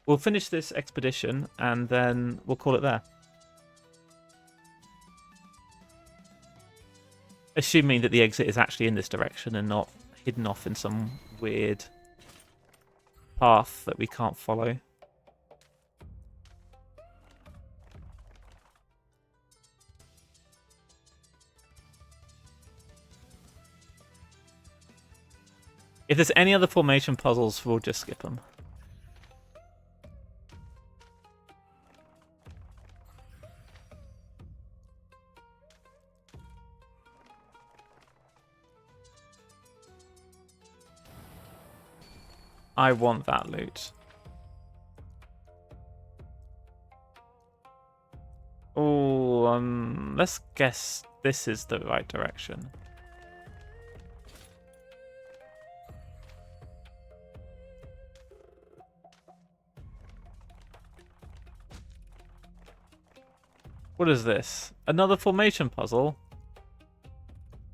[SPEAKER 1] We'll finish this expedition and then we'll call it there. Assuming that the exit is actually in this direction and not hidden off in some weird path that we can't follow. If there's any other formation puzzles, we'll just skip them. I want that loot. Oh, let's guess this is the right direction. What is this? Another formation puzzle?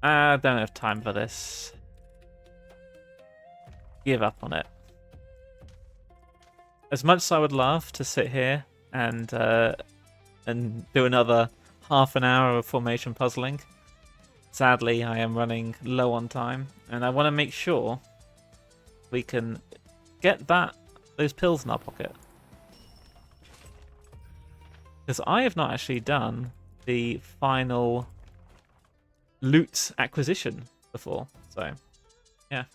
[SPEAKER 1] I don't have time for this. Give up on it. As much as I would love to sit here and do another half an hour of formation puzzling, sadly I am running low on time, and I want to make sure we can get those pills in our pocket. Because I have not actually done the final loot acquisition before, so yeah.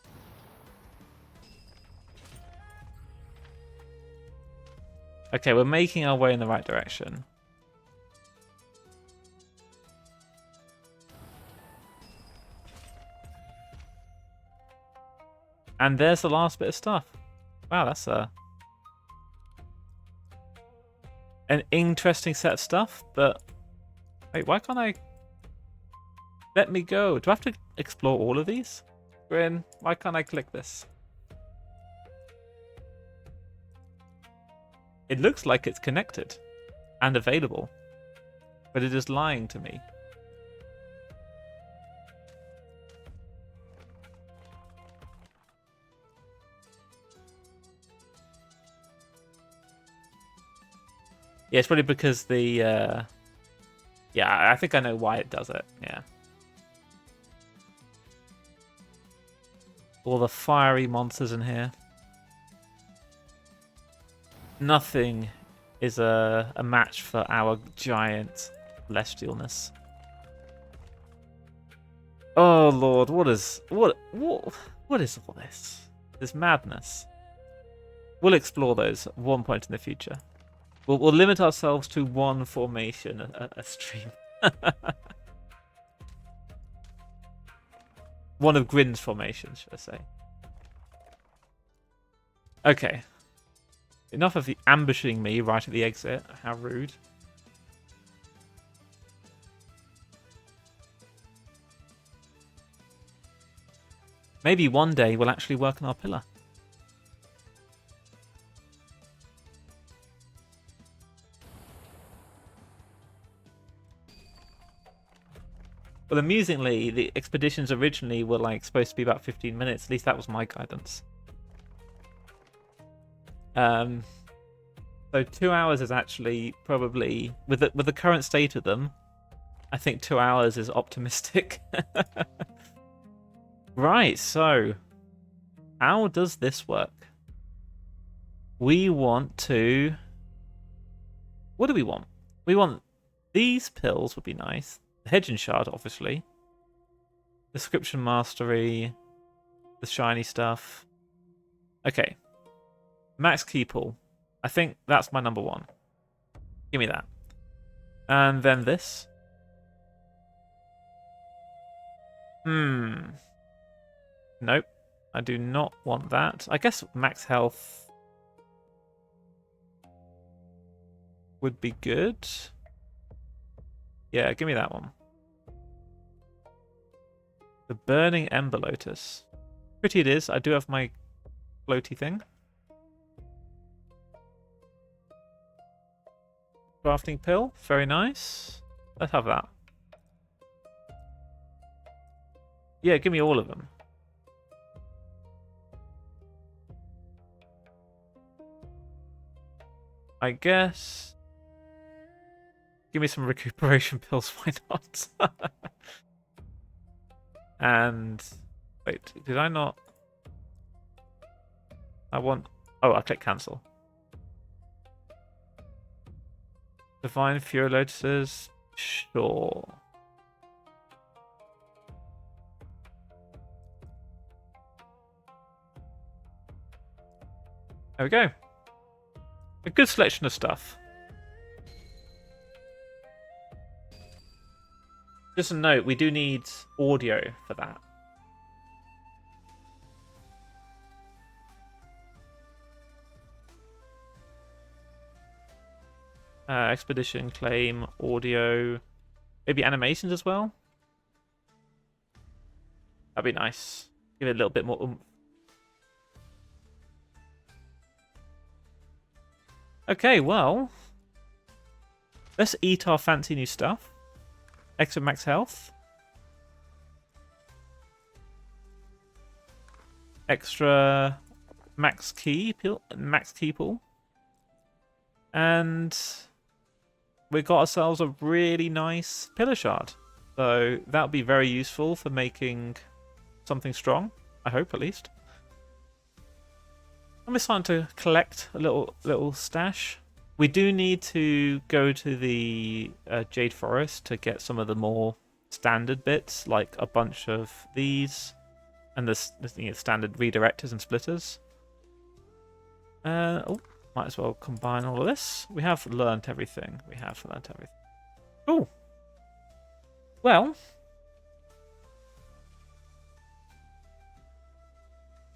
[SPEAKER 1] Okay, we're making our way in the right direction. And there's the last bit of stuff. Wow, that's an interesting set of stuff, but wait, why can't I let me go? Do I have to explore all of these? Grin, why can't I click this? It looks like it's connected and available, but it is lying to me. Yeah, it's probably because the... Yeah, I think I know why it does it, yeah. All the fiery monsters in here. Nothing is a match for our giant celestialness. Oh lord, what is all this? This madness. We'll explore those at one point in the future. We'll limit ourselves to one formation a stream. One of Grin's formations, should I say. Okay. Enough of the ambushing me right at the exit. How rude. Maybe one day we'll actually work on our pillar. Well, amusingly, the expeditions originally were like supposed to be about 15 minutes. At least that was my guidance. So 2 hours is actually probably with the current state of them. I think 2 hours is optimistic. Right. So, how does this work? We want to. What do we want? We want these pills would be nice. The Hedging Shard, obviously. Description Mastery. The shiny stuff. Okay. Max Key Pool. I think that's my number one. Give me that. And then this. Nope. I do not want that. I guess max health would be good. Yeah, give me that one. The Burning Ember Lotus. Pretty it is. I do have my floaty thing. Crafting pill. Very nice. Let's have that. Yeah, give me all of them. I guess. Give me some recuperation pills, why not? And wait, did I not? I want. Oh, I click cancel. Divine Fury Lotuses, sure. There we go. A good selection of stuff. Just a note, we do need audio for that. Expedition, claim, audio, maybe animations as well. That'd be nice. Give it a little bit more oomph. Okay, well, let's eat our fancy new stuff. Extra max health. Extra max key pool. And we got ourselves a really nice pillar shard. So that'll be very useful for making something strong. I hope, at least. I'm starting to collect a little stash. We do need to go to the Jade Forest to get some of the more standard bits, like a bunch of these, and the standard redirectors and splitters. Oh, might as well combine all of this. We have learnt everything. Oh, well,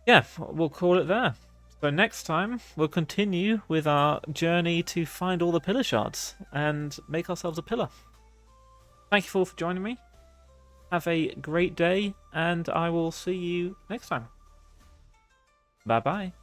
[SPEAKER 1] yeah, we'll call it there. So next time, we'll continue with our journey to find all the pillar shards and make ourselves a pillar. Thank you all for joining me. Have a great day, and I will see you next time. Bye-bye.